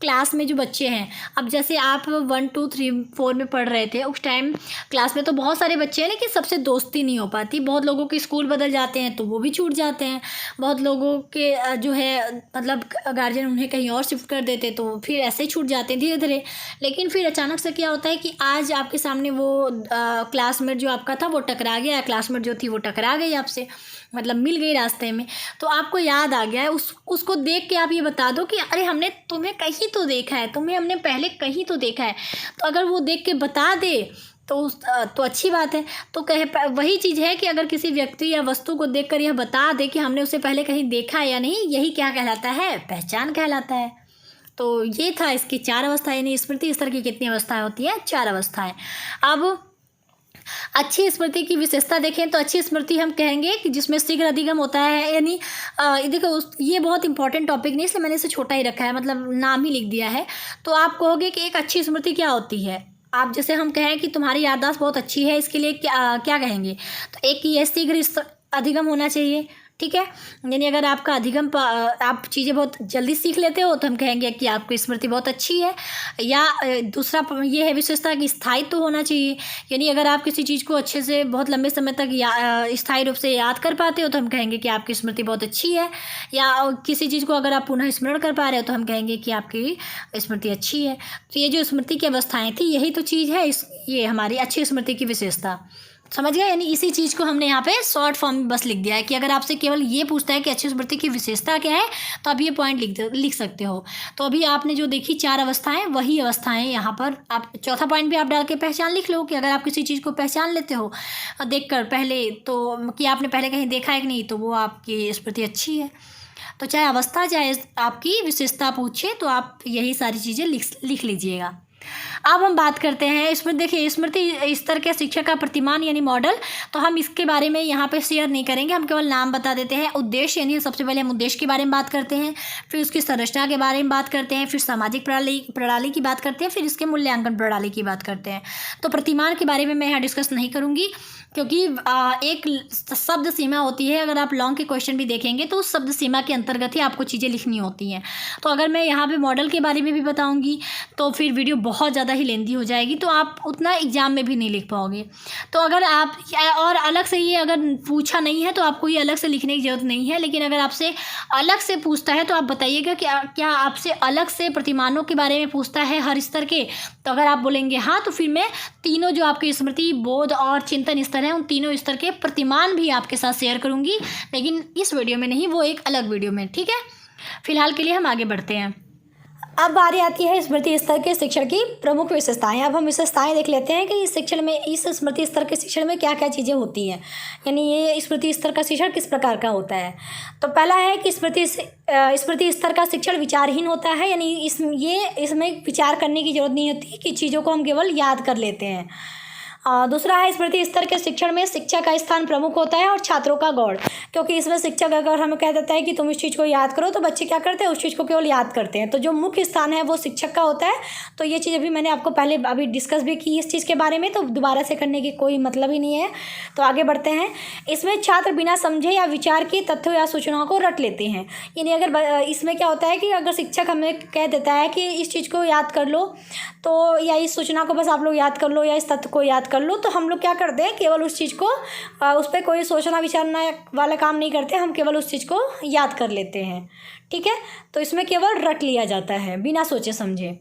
Speaker 1: क्लास में जो बच्चे हैं, अब जैसे आप 1 2 3 4 में पढ़ रहे थे उस टाइम क्लास में तो बहुत सारे बच्चे हैं लेकिन सबसे दोस्ती नहीं हो पाती। बहुत लोगों के स्कूल बदल जाते हैं तो वो भी छूट जाते हैं, बहुत लोगों के जो है मतलब गार्जियन उन्हें कहीं और शिफ्ट कर देते तो फिर ऐसे ही छूट जाते हैं धीरे धीरे। लेकिन फिर अचानक से क्या होता है कि आज आपके सामने वो क्लासमेट जो आपका था वो टकरा गया, क्लासमेट जो थी वो टकरा गई आपसे, मतलब मिल गई रास्ते में, तो आपको याद आ गया है। उसको देख के आप ये बता दो कि अरे हमने तुम्हें कहीं तो देखा है, तुम्हें हमने पहले कहीं तो देखा है। तो अगर वो देख के बता दे तो अच्छी बात है। तो वही चीज़ है कि अगर किसी व्यक्ति या वस्तु को देखकर यह बता दे कि हमने उसे पहले कहीं देखा है या नहीं, यही क्या कहलाता है, पहचान कहलाता है। तो ये था इसकी 4 अवस्थाएं, यानी स्मृति स्तर की कितनी अवस्थाएं होती हैं, 4 अवस्थाएं। अब अच्छी स्मृति की विशेषता देखें तो अच्छी स्मृति हम कहेंगे कि जिसमें शीघ्र अधिगम होता है। यानी देखो ये बहुत इंपॉर्टेंट टॉपिक नहीं, इसलिए मैंने इसे छोटा ही रखा है, मतलब नाम ही लिख दिया है। तो आप कहोगे कि एक अच्छी स्मृति क्या होती है। आप जैसे हम कहें कि तुम्हारी याददाश्त बहुत अच्छी है, इसके लिए क्या कहेंगे, तो एक ये शीघ्र अधिगम होना चाहिए, ठीक है। यानी अगर आपका अधिगम आप चीज़ें बहुत जल्दी सीख लेते हो तो हम कहेंगे कि आपकी स्मृति बहुत अच्छी है। या दूसरा ये है विशेषता कि स्थायित्व तो होना चाहिए। यानी अगर आप किसी चीज़ को अच्छे से बहुत लंबे समय तक स्थायी रूप से याद कर पाते हो तो हम कहेंगे कि आपकी स्मृति बहुत अच्छी है। या किसी चीज़ को अगर आप पुनः स्मरण कर पा रहे हो तो हम कहेंगे कि आपकी स्मृति अच्छी है। तो ये जो स्मृति की अवस्थाएँ थी यही तो चीज़ है ये हमारी अच्छी स्मृति की विशेषता। समझ गए। यानी इसी चीज़ को हमने यहाँ पे शॉर्ट फॉर्म में बस लिख दिया है कि अगर आपसे केवल ये पूछता है कि अच्छी स्मृति की विशेषता क्या है तो आप ये पॉइंट लिख सकते हो। तो अभी आपने जो देखी 4 अवस्थाएं वही अवस्थाएं यहाँ पर आप चौथा पॉइंट भी आप डाल के पहचान लिख लो कि अगर आप किसी चीज़ को पहचान लेते हो देखकर पहले तो कि आपने पहले कहीं देखा है कि नहीं तो वो आपकी स्मृति अच्छी है। तो चाहे अवस्था चाहे आपकी विशेषता पूछे तो आप यही सारी चीज़ें लिख लीजिएगा। अब हम बात करते हैं इसमें। देखिए स्मृति स्तर के शिक्षक का प्रतिमान यानी मॉडल, तो हम इसके बारे में यहाँ पे शेयर नहीं करेंगे, हम केवल नाम बता देते हैं। उद्देश्य यानी सबसे पहले हम उद्देश्य के बारे में बात करते हैं, फिर उसकी संरचना के बारे में बात करते हैं, फिर सामाजिक प्रणाली की बात करते हैं, फिर इसके मूल्यांकन प्रणाली की बात करते हैं। तो प्रतिमान के बारे में मैं यहाँ डिस्कस नहीं करूँगी क्योंकि एक शब्द सीमा होती है। अगर आप लॉन्ग के क्वेश्चन भी देखेंगे तो उस शब्द सीमा के अंतर्गत ही आपको चीज़ें लिखनी होती हैं। तो अगर मैं यहाँ पे मॉडल के बारे में भी बताऊँगी तो फिर वीडियो बहुत ज़्यादा ही लेंथी हो जाएगी, तो आप उतना एग्जाम में भी नहीं लिख पाओगे। तो अगर आप और अलग से ये अगर पूछा नहीं है तो आपको ये अलग से लिखने की ज़रूरत नहीं है, लेकिन अगर आपसे अलग से पूछता है तो आप बताइएगा कि क्या आपसे अलग से प्रतिमानों के बारे में पूछता है हर स्तर के। तो अगर आप बोलेंगे हाँ तो फिर मैं तीनों जो आपके स्मृति, बोध और चिंतन स्तर हैं उन तीनों स्तर के प्रतिमान भी आपके साथ शेयर करूँगी, लेकिन इस वीडियो में नहीं, वो एक अलग वीडियो में। ठीक है, फिलहाल के लिए हम आगे बढ़ते हैं। अब बारी आती है स्मृति स्तर के शिक्षण की प्रमुख विशेषताएं। अब हम विशेषताएं देख लेते हैं कि इस शिक्षण में, इस स्मृति स्तर के शिक्षण में क्या क्या चीज़ें होती हैं, यानी ये स्मृति स्तर का शिक्षण किस प्रकार का होता है। तो पहला है कि स्मृति स्तर का शिक्षण विचारहीन होता है, यानी इसमें विचार करने की जरूरत नहीं होती कि चीज़ों को हम केवल याद कर लेते हैं। दूसरा है स्मृति स्तर के शिक्षण में शिक्षक का स्थान प्रमुख होता है और छात्रों का गौड़, क्योंकि इसमें शिक्षक अगर हमें कह देता है कि तुम इस चीज़ को याद करो तो बच्चे क्या करते हैं, उस चीज़ को केवल याद करते हैं। तो जो मुख्य स्थान है वो शिक्षक का होता है। तो ये चीज़ अभी मैंने आपको पहले अभी डिस्कस भी की इस चीज़ के बारे में, तो दोबारा से करने की कोई मतलब ही नहीं है। तो आगे बढ़ते हैं। इसमें छात्र बिना समझे या विचार के तथ्यों या सूचनाओं को रट लेते हैं। यानी अगर इसमें क्या होता है कि अगर शिक्षक हमें कह देता है कि इस चीज़ को याद कर लो, तो या इस सूचना को बस आप लोग याद कर लो या इस तथ्य को याद कर लो, तो हम लोग क्या करते हैं, केवल उस चीज़ को उस पर कोई सोचना विचारना वाला काम नहीं करते, हम केवल उस चीज़ को याद कर लेते हैं। ठीक है, तो इसमें केवल रट लिया जाता है बिना सोचे समझे।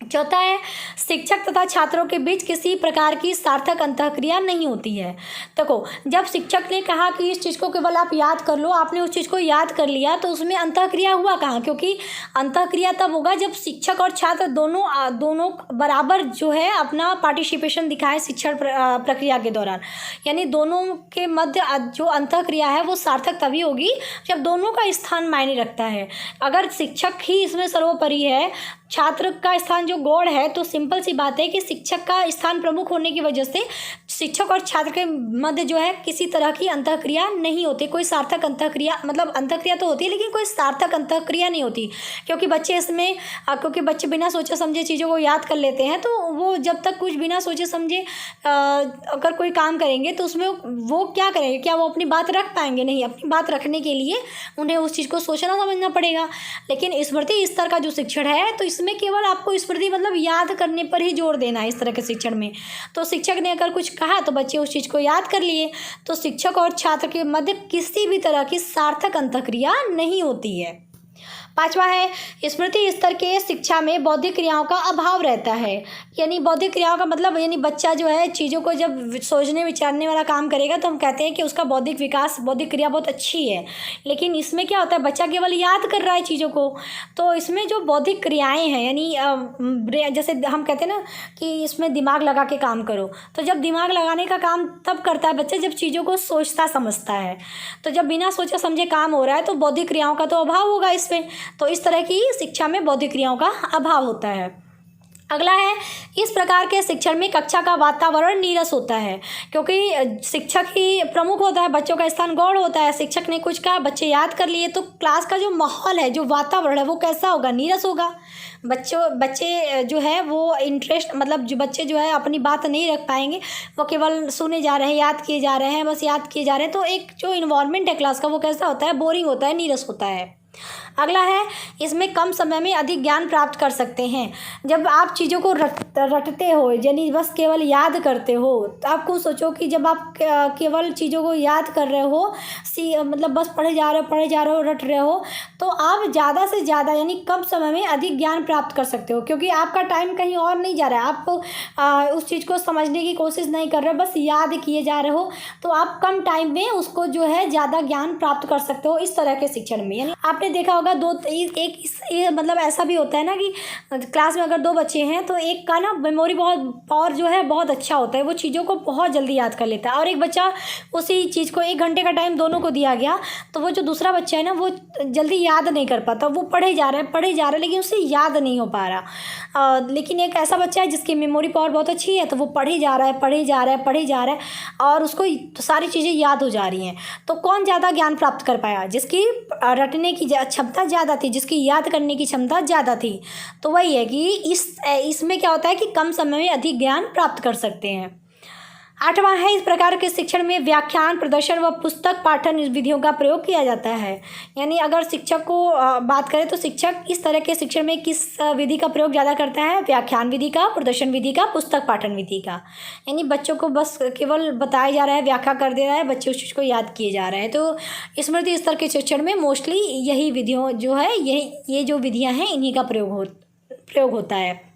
Speaker 1: चौथा है शिक्षक तथा छात्रों के बीच किसी प्रकार की सार्थक अंतःक्रिया नहीं होती है। देखो, जब शिक्षक ने कहा कि इस चीज़ को केवल आप याद कर लो, आपने उस चीज़ को याद कर लिया, तो उसमें अंतःक्रिया हुआ कहाँ, क्योंकि अंतःक्रिया तब होगा जब शिक्षक और छात्र दोनों बराबर जो है अपना पार्टिसिपेशन दिखाए शिक्षण प्रक्रिया के दौरान। यानी दोनों के मध्य जो अंतःक्रिया है वो सार्थक तभी होगी जब दोनों का स्थान मायने रखता है। अगर शिक्षक ही इसमें सर्वोपरि है, छात्र का स्थान जो गौड़ है, तो सिंपल सी बात है कि शिक्षक का स्थान प्रमुख होने की वजह से शिक्षक और छात्र के मध्य जो है किसी तरह की अंतःक्रिया नहीं होती, कोई सार्थक अंतःक्रिया, मतलब अंतःक्रिया तो होती है लेकिन कोई सार्थक अंतःक्रिया नहीं होती, क्योंकि बच्चे बिना सोचे समझे चीज़ों को याद कर लेते हैं। तो वो जब तक कुछ बिना सोचे समझे अगर कोई काम करेंगे तो उसमें वो क्या करेंगे, क्या वो अपनी बात रख पाएंगे? नहीं, अपनी बात रखने के लिए उन्हें उस चीज़ को सोचना समझना पड़ेगा। लेकिन स्मृति स्तर का जो शिक्षण है तो इसमें केवल आपको स्मृति मतलब याद करने पर ही जोर देना है। इस तरह के शिक्षण में तो शिक्षक ने अगर कुछ कहा तो बच्चे उस चीज़ को याद कर लिए, तो शिक्षक और छात्र के मध्य किसी भी तरह की सार्थक अंतःक्रिया नहीं होती है। पांचवा है स्मृति स्तर के शिक्षा में बौद्धिक क्रियाओं का अभाव रहता है। यानी बौद्धिक क्रियाओं का मतलब यानी बच्चा जो है चीज़ों को जब सोचने विचारने वाला काम करेगा तो हम कहते हैं कि उसका बौद्धिक विकास, बौद्धिक क्रिया बहुत अच्छी है। लेकिन इसमें क्या होता है, बच्चा केवल याद कर रहा है चीज़ों को, तो इसमें जो बौद्धिक क्रियाएँ हैं यानी जैसे हम कहते हैं ना कि इसमें दिमाग लगा के काम करो, तो जब दिमाग लगाने का काम तब करता है बच्चा जब चीज़ों को सोचता समझता है। तो जब बिना सोचे समझे काम हो रहा है तो बौद्धिक क्रियाओं का तो अभाव होगा इसमें। तो इस तरह की शिक्षा में बौद्धिक क्रियाओं का अभाव होता है। अगला है, इस प्रकार के शिक्षण में कक्षा का वातावरण नीरस होता है, क्योंकि शिक्षक ही प्रमुख होता है, बच्चों का स्थान गौण होता है। शिक्षक ने कुछ कहा, बच्चे याद कर लिए, तो क्लास का जो माहौल है, जो वातावरण है, वो कैसा होगा? नीरस होगा। बच्चे जो है वो इंटरेस्ट, मतलब जो बच्चे जो है अपनी बात नहीं रख पाएंगे, वो केवल सुने जा रहे हैं, याद किए जा रहे हैं, बस याद किए जा रहे हैं। तो एक जो इन्वायरमेंट है क्लास का, वो कैसा होता है? बोरिंग होता है, नीरस होता है। अगला है, इसमें कम समय में अधिक ज्ञान प्राप्त कर सकते हैं। जब आप चीज़ों को रटते हो, यानी बस केवल याद करते हो, तो आप खुद सोचो कि जब आप केवल चीज़ों को याद कर रहे हो, मतलब बस पढ़े जा रहे हो, रट रहे हो, तो आप ज़्यादा से ज़्यादा यानी कम समय में अधिक ज्ञान प्राप्त कर सकते हो, क्योंकि आपका टाइम कहीं और नहीं जा रहा है। आप उस चीज़ को समझने की कोशिश नहीं कर रहे, बस याद किए जा रहे हो, तो आप कम टाइम में उसको जो है ज़्यादा ज्ञान प्राप्त कर सकते हो इस तरह के शिक्षण में। यानी आपने देखा मतलब ऐसा भी होता है ना कि क्लास में अगर 2 बच्चे हैं, तो एक का ना मेमोरी पावर जो है बहुत अच्छा होता है, वो चीज़ों को बहुत जल्दी याद कर लेता है, और एक बच्चा उसी चीज़ को 1 घंटे का टाइम दोनों को दिया गया, तो वो जो दूसरा बच्चा है ना, वो जल्दी याद नहीं कर पाता, वो पढ़े जा रहा है लेकिन उससे याद नहीं हो पा रहा। लेकिन एक ऐसा बच्चा है जिसकी मेमोरी पावर बहुत अच्छी है, तो वो पढ़े जा रहा है और उसको सारी चीज़ें याद हो जा रही हैं। तो कौन ज़्यादा ज्ञान प्राप्त कर पाया? जिसकी रटने की क्षमता ज़्यादा थी, जिसकी याद करने की क्षमता ज़्यादा थी। तो वही है कि इसमें क्या होता है कि कम समय में अधिक ज्ञान प्राप्त कर सकते हैं। 8वां है, इस प्रकार के शिक्षण में व्याख्यान, प्रदर्शन व पुस्तक पाठन विधियों का प्रयोग किया जाता है। यानी अगर शिक्षक को बात करें, तो शिक्षक इस तरह के शिक्षण में किस विधि का प्रयोग ज़्यादा करता है? व्याख्यान विधि का, प्रदर्शन विधि का, पुस्तक पाठन विधि का। यानी बच्चों को बस केवल बताया जा रहा है, व्याख्या कर दे रहा है, बच्चे उस चीज़ को याद किए जा रहे हैं। तो स्मृति स्तर के शिक्षण में मोस्टली यही विधियों जो है, ये जो विधियाँ हैं, इन्हीं का प्रयोग होता है।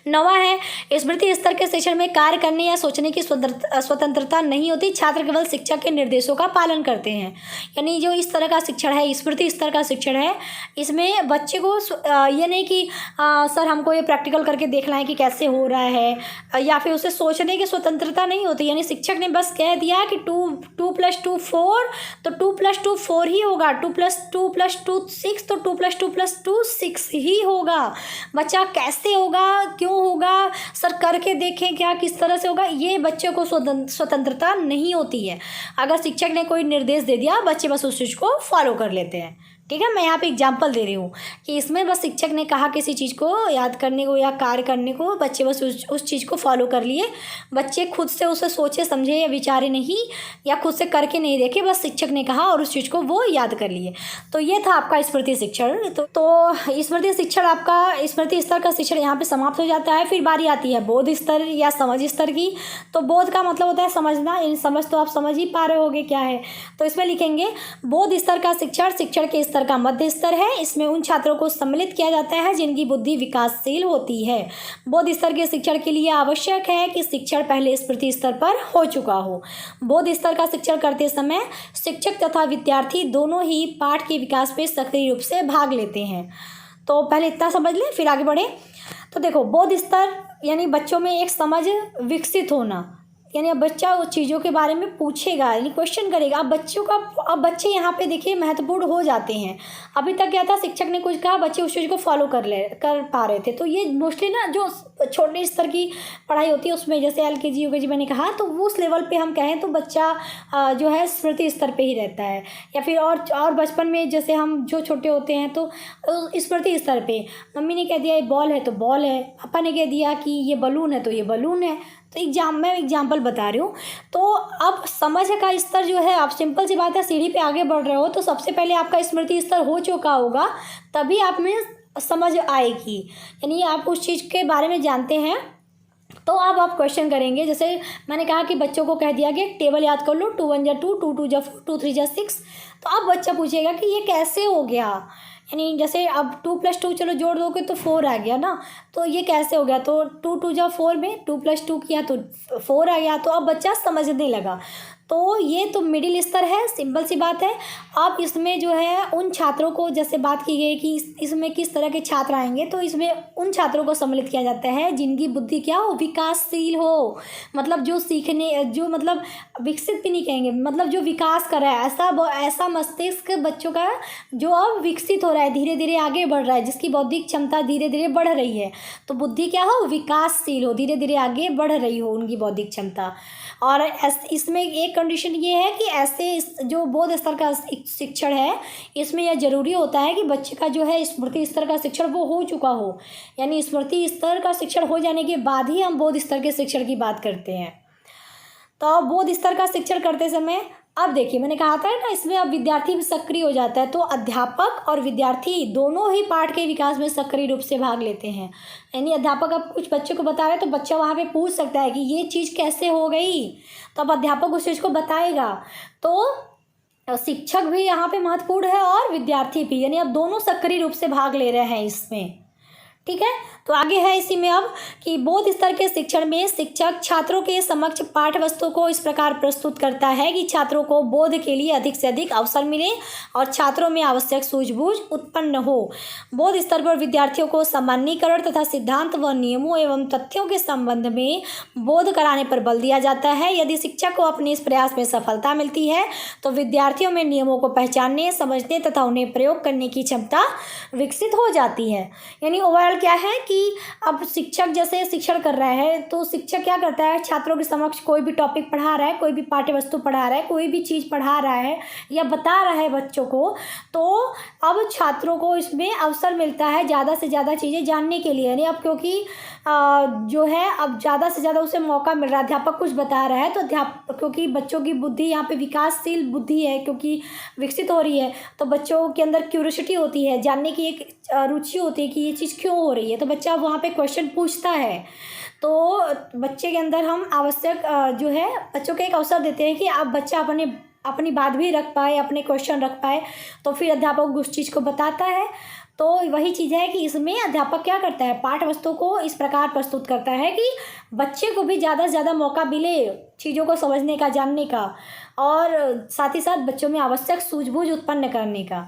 Speaker 1: 9वां है, स्मृति स्तर के शिक्षण में कार्य करने या सोचने की स्वतंत्रता नहीं होती, छात्र केवल शिक्षक के निर्देशों का पालन करते हैं। यानी जो इस तरह का शिक्षण है, स्मृति स्तर का शिक्षण है, इसमें बच्चे को ये नहीं कि सर हमको ये प्रैक्टिकल करके देखना है कि कैसे हो रहा है, या फिर उसे सोचने की स्वतंत्रता नहीं होती। यानी शिक्षक ने बस कह दिया कि 2 + 2 4, तो 2 + 2 4 ही होगा, 2 + 2 + 2 6, तो 2 + 2 + 2 6 ही होगा। बच्चा कैसे होगा, क्यों होगा, सर करके देखें क्या, किस तरह से होगा, ये बच्चे को स्वतंत्रता नहीं होती है। अगर शिक्षक ने कोई निर्देश दे दिया, बच्चे बस उस चीज़ को फॉलो कर लेते हैं। ठीक है, मैं यहाँ पे एग्जांपल दे रही हूँ कि इसमें बस शिक्षक ने कहा किसी चीज़ को याद करने को या कार्य करने को, बच्चे बस उस चीज़ को फॉलो कर लिए। बच्चे खुद से उसे सोचे समझे या विचारे नहीं, या खुद से करके नहीं देखे, बस शिक्षक ने कहा और उस चीज़ को वो याद कर लिए। तो ये था आपका स्मृति शिक्षण। तो स्मृति शिक्षण, आपका स्मृति स्तर का शिक्षण यहाँ पे समाप्त हो जाता है। फिर बारी आती है बोध स्तर या समझ स्तर की। तो बोध का मतलब होता है समझना, इन समझ तो आप समझ ही पा रहे होगे क्या है। तो इसमें लिखेंगे बोध स्तर का शिक्षण के स्तर का मध्य स्तर है। इसमें उन छात्रों को सम्मिलित किया जाता है जिनकी बुद्धि विकासशील होती है। बोध स्तर के शिक्षण के लिए आवश्यक है कि शिक्षण पहले स्मृति स्तर पर हो चुका हो। बोध स्तर का शिक्षण करते समय शिक्षक तथा विद्यार्थी दोनों ही पाठ के विकास में सक्रिय रूप से भाग लेते हैं। तो पहले इतना समझ लें, फिर आगे बढ़ें। तो देखो, बोध स्तर यानी बच्चों में एक समझ विकसित होना, यानी अब बच्चा उस चीज़ों के बारे में पूछेगा, यानी क्वेश्चन करेगा। अब बच्चे यहाँ पे देखिए महत्वपूर्ण हो जाते हैं। अभी तक क्या था, शिक्षक ने कुछ कहा, बच्चे उस चीज़ को फॉलो कर पा रहे थे। तो ये मोस्टली ना जो छोटे स्तर की पढ़ाई होती है उसमें, जैसे LKG UKG मैंने कहा, तो उस लेवल पे हम कहें तो बच्चा जो है स्मृति स्तर पे ही रहता है। या फिर और बचपन में जैसे हम जो छोटे होते हैं तो स्मृति स्तर पे मम्मी ने कह दिया ये बॉल है तो बॉल है, पापा ने कह दिया कि ये बलून है तो ये बलून है। तो मैं एग्जाम्पल बता रही हूँ। तो अब समझ का स्तर जो है, आप सिंपल सी बात है, सीढ़ी पे आगे बढ़ रहे हो तो सबसे पहले आपका स्मृति स्तर हो चुका होगा, तभी आप में समझ आएगी, यानी आप उस चीज़ के बारे में जानते हैं। तो अब आप क्वेश्चन करेंगे, जैसे मैंने कहा कि बच्चों को कह दिया कि टेबल याद कर लो, 2 × 1 = 2, 2 × 2 = 4, 2 × 3 = 6। तो अब बच्चा पूछेगा कि ये कैसे हो गया, यानी जैसे अब 2 + 2 चलो जोड़ दोगे तो 4 आ गया ना, तो ये कैसे हो गया। तो 2 × 2 = 4 में 2 + 2 किया तो 4 आ गया। तो अब बच्चा समझने लगा। तो तो ये तो मिडिल स्तर है, सिंपल सी बात है। अब इसमें जो है उन छात्रों को, जैसे बात की गई कि इसमें किस तरह के छात्र आएंगे, तो इसमें उन छात्रों को सम्मिलित किया जाता है जिनकी बुद्धि क्या हो, विकासशील हो, मतलब जो सीखने, जो मतलब विकसित भी नहीं कहेंगे, मतलब जो विकास कर रहा है, ऐसा मस्तिष्क बच्चों का जो अब विकसित हो रहा है, धीरे धीरे आगे बढ़ रहा है, जिसकी बौद्धिक क्षमता धीरे धीरे बढ़ रही है। तो बुद्धि क्या हो, विकासशील हो, धीरे धीरे आगे बढ़ रही हो उनकी बौद्धिक क्षमता। और इसमें एक कंडीशन ये है कि ऐसे जो बोध स्तर का शिक्षण है, इसमें यह जरूरी होता है कि बच्चे का जो है स्मृति स्तर का शिक्षण वो हो चुका हो, यानी स्मृति स्तर का शिक्षण हो जाने के बाद ही हम बोध स्तर के शिक्षण की बात करते हैं। तो बोध स्तर का शिक्षण करते समय अब देखिए, मैंने कहा था ना, इसमें अब विद्यार्थी भी सक्रिय हो जाता है, तो अध्यापक और विद्यार्थी दोनों ही पाठ के विकास में सक्रिय रूप से भाग लेते हैं। यानी अध्यापक अब कुछ बच्चे को बता रहे हैं तो बच्चा वहाँ पे पूछ सकता है कि ये चीज़ कैसे हो गई, तो अब अध्यापक उस चीज़ को बताएगा। तो शिक्षक भी यहाँ पे महत्वपूर्ण है और विद्यार्थी भी, यानी अब दोनों सक्रिय रूप से भाग ले रहे हैं इसमें। ठीक है, तो आगे है इसी में अब कि बोध स्तर के शिक्षण में शिक्षक छात्रों के समक्ष पाठ्य वस्तु को इस प्रकार प्रस्तुत करता है कि छात्रों को बोध के लिए अधिक से अधिक अवसर मिले और छात्रों में आवश्यक सूझबूझ उत्पन्न हो। बोध स्तर पर विद्यार्थियों को सामान्यीकरण तथा सिद्धांत व नियमों एवं तथ्यों के संबंध में बोध कराने पर बल दिया जाता है। यदि शिक्षक को अपने इस प्रयास में सफलता मिलती है तो विद्यार्थियों में नियमों को पहचानने, समझने तथा उन्हें प्रयोग करने की क्षमता विकसित हो जाती है। यानी ओवरऑल क्या है कि अब शिक्षक जैसे शिक्षण कर रहा है, तो शिक्षक क्या करता है, छात्रों के समक्ष कोई भी टॉपिक पढ़ा रहा है, कोई भी पाठ्य वस्तु पढ़ा रहा है, कोई भी चीज़ पढ़ा रहा है या बता रहा है बच्चों को, तो अब छात्रों को इसमें अवसर मिलता है ज़्यादा से ज़्यादा चीज़ें जानने के लिए। यानी अब क्योंकि जो है अब ज़्यादा से ज़्यादा उसे मौका मिल रहा है, अध्यापक कुछ बता रहा है तो क्योंकि बच्चों की बुद्धि यहाँ पे विकासशील बुद्धि है, क्योंकि विकसित हो रही है, तो बच्चों के अंदर क्यूरियोसिटी होती है, जानने की एक रुचि होती है कि ये चीज़ क्यों हो रही है, तो बच्चा वहाँ पे क्वेश्चन पूछता है। तो बच्चे के अंदर हम आवश्यक जो है बच्चों को एक अवसर देते हैं कि आप बच्चा अपनी बात भी रख पाए, अपने क्वेश्चन रख पाए, तो फिर अध्यापक उस चीज़ को बताता है। तो वही चीज़ है कि इसमें अध्यापक क्या करता है, पाठ्य वस्तु को इस प्रकार प्रस्तुत करता है कि बच्चे को भी ज़्यादा से ज़्यादा मौका मिले चीज़ों को समझने का, जानने का, और साथ ही साथ बच्चों में आवश्यक सूझबूझ उत्पन्न करने का।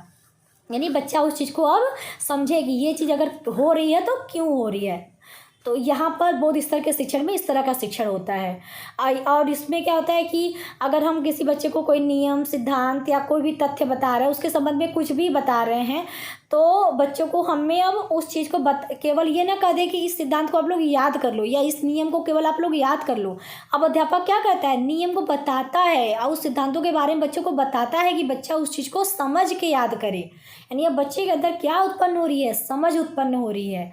Speaker 1: यानी बच्चा उस चीज़ को अब समझे कि ये चीज़ अगर हो रही है तो क्यों हो रही है। तो यहाँ पर बोध स्तर के शिक्षण में इस तरह का शिक्षण होता है। और इसमें क्या होता है कि अगर हम किसी बच्चे को कोई नियम, सिद्धांत या कोई भी तथ्य बता रहे हैं, उसके संबंध में कुछ भी बता रहे हैं, तो बच्चों को हमें अब उस चीज़ को केवल ये ना कह दे कि इस सिद्धांत को आप लोग याद कर लो या इस नियम को केवल आप लोग याद कर लो। अब अध्यापक क्या करता है, नियम को बताता है और उस सिद्धांतों के बारे में बच्चों को बताता है कि बच्चा उस चीज़ को समझ के याद करे। यानी अब बच्चे के अंदर क्या उत्पन्न हो रही है, समझ उत्पन्न हो रही है।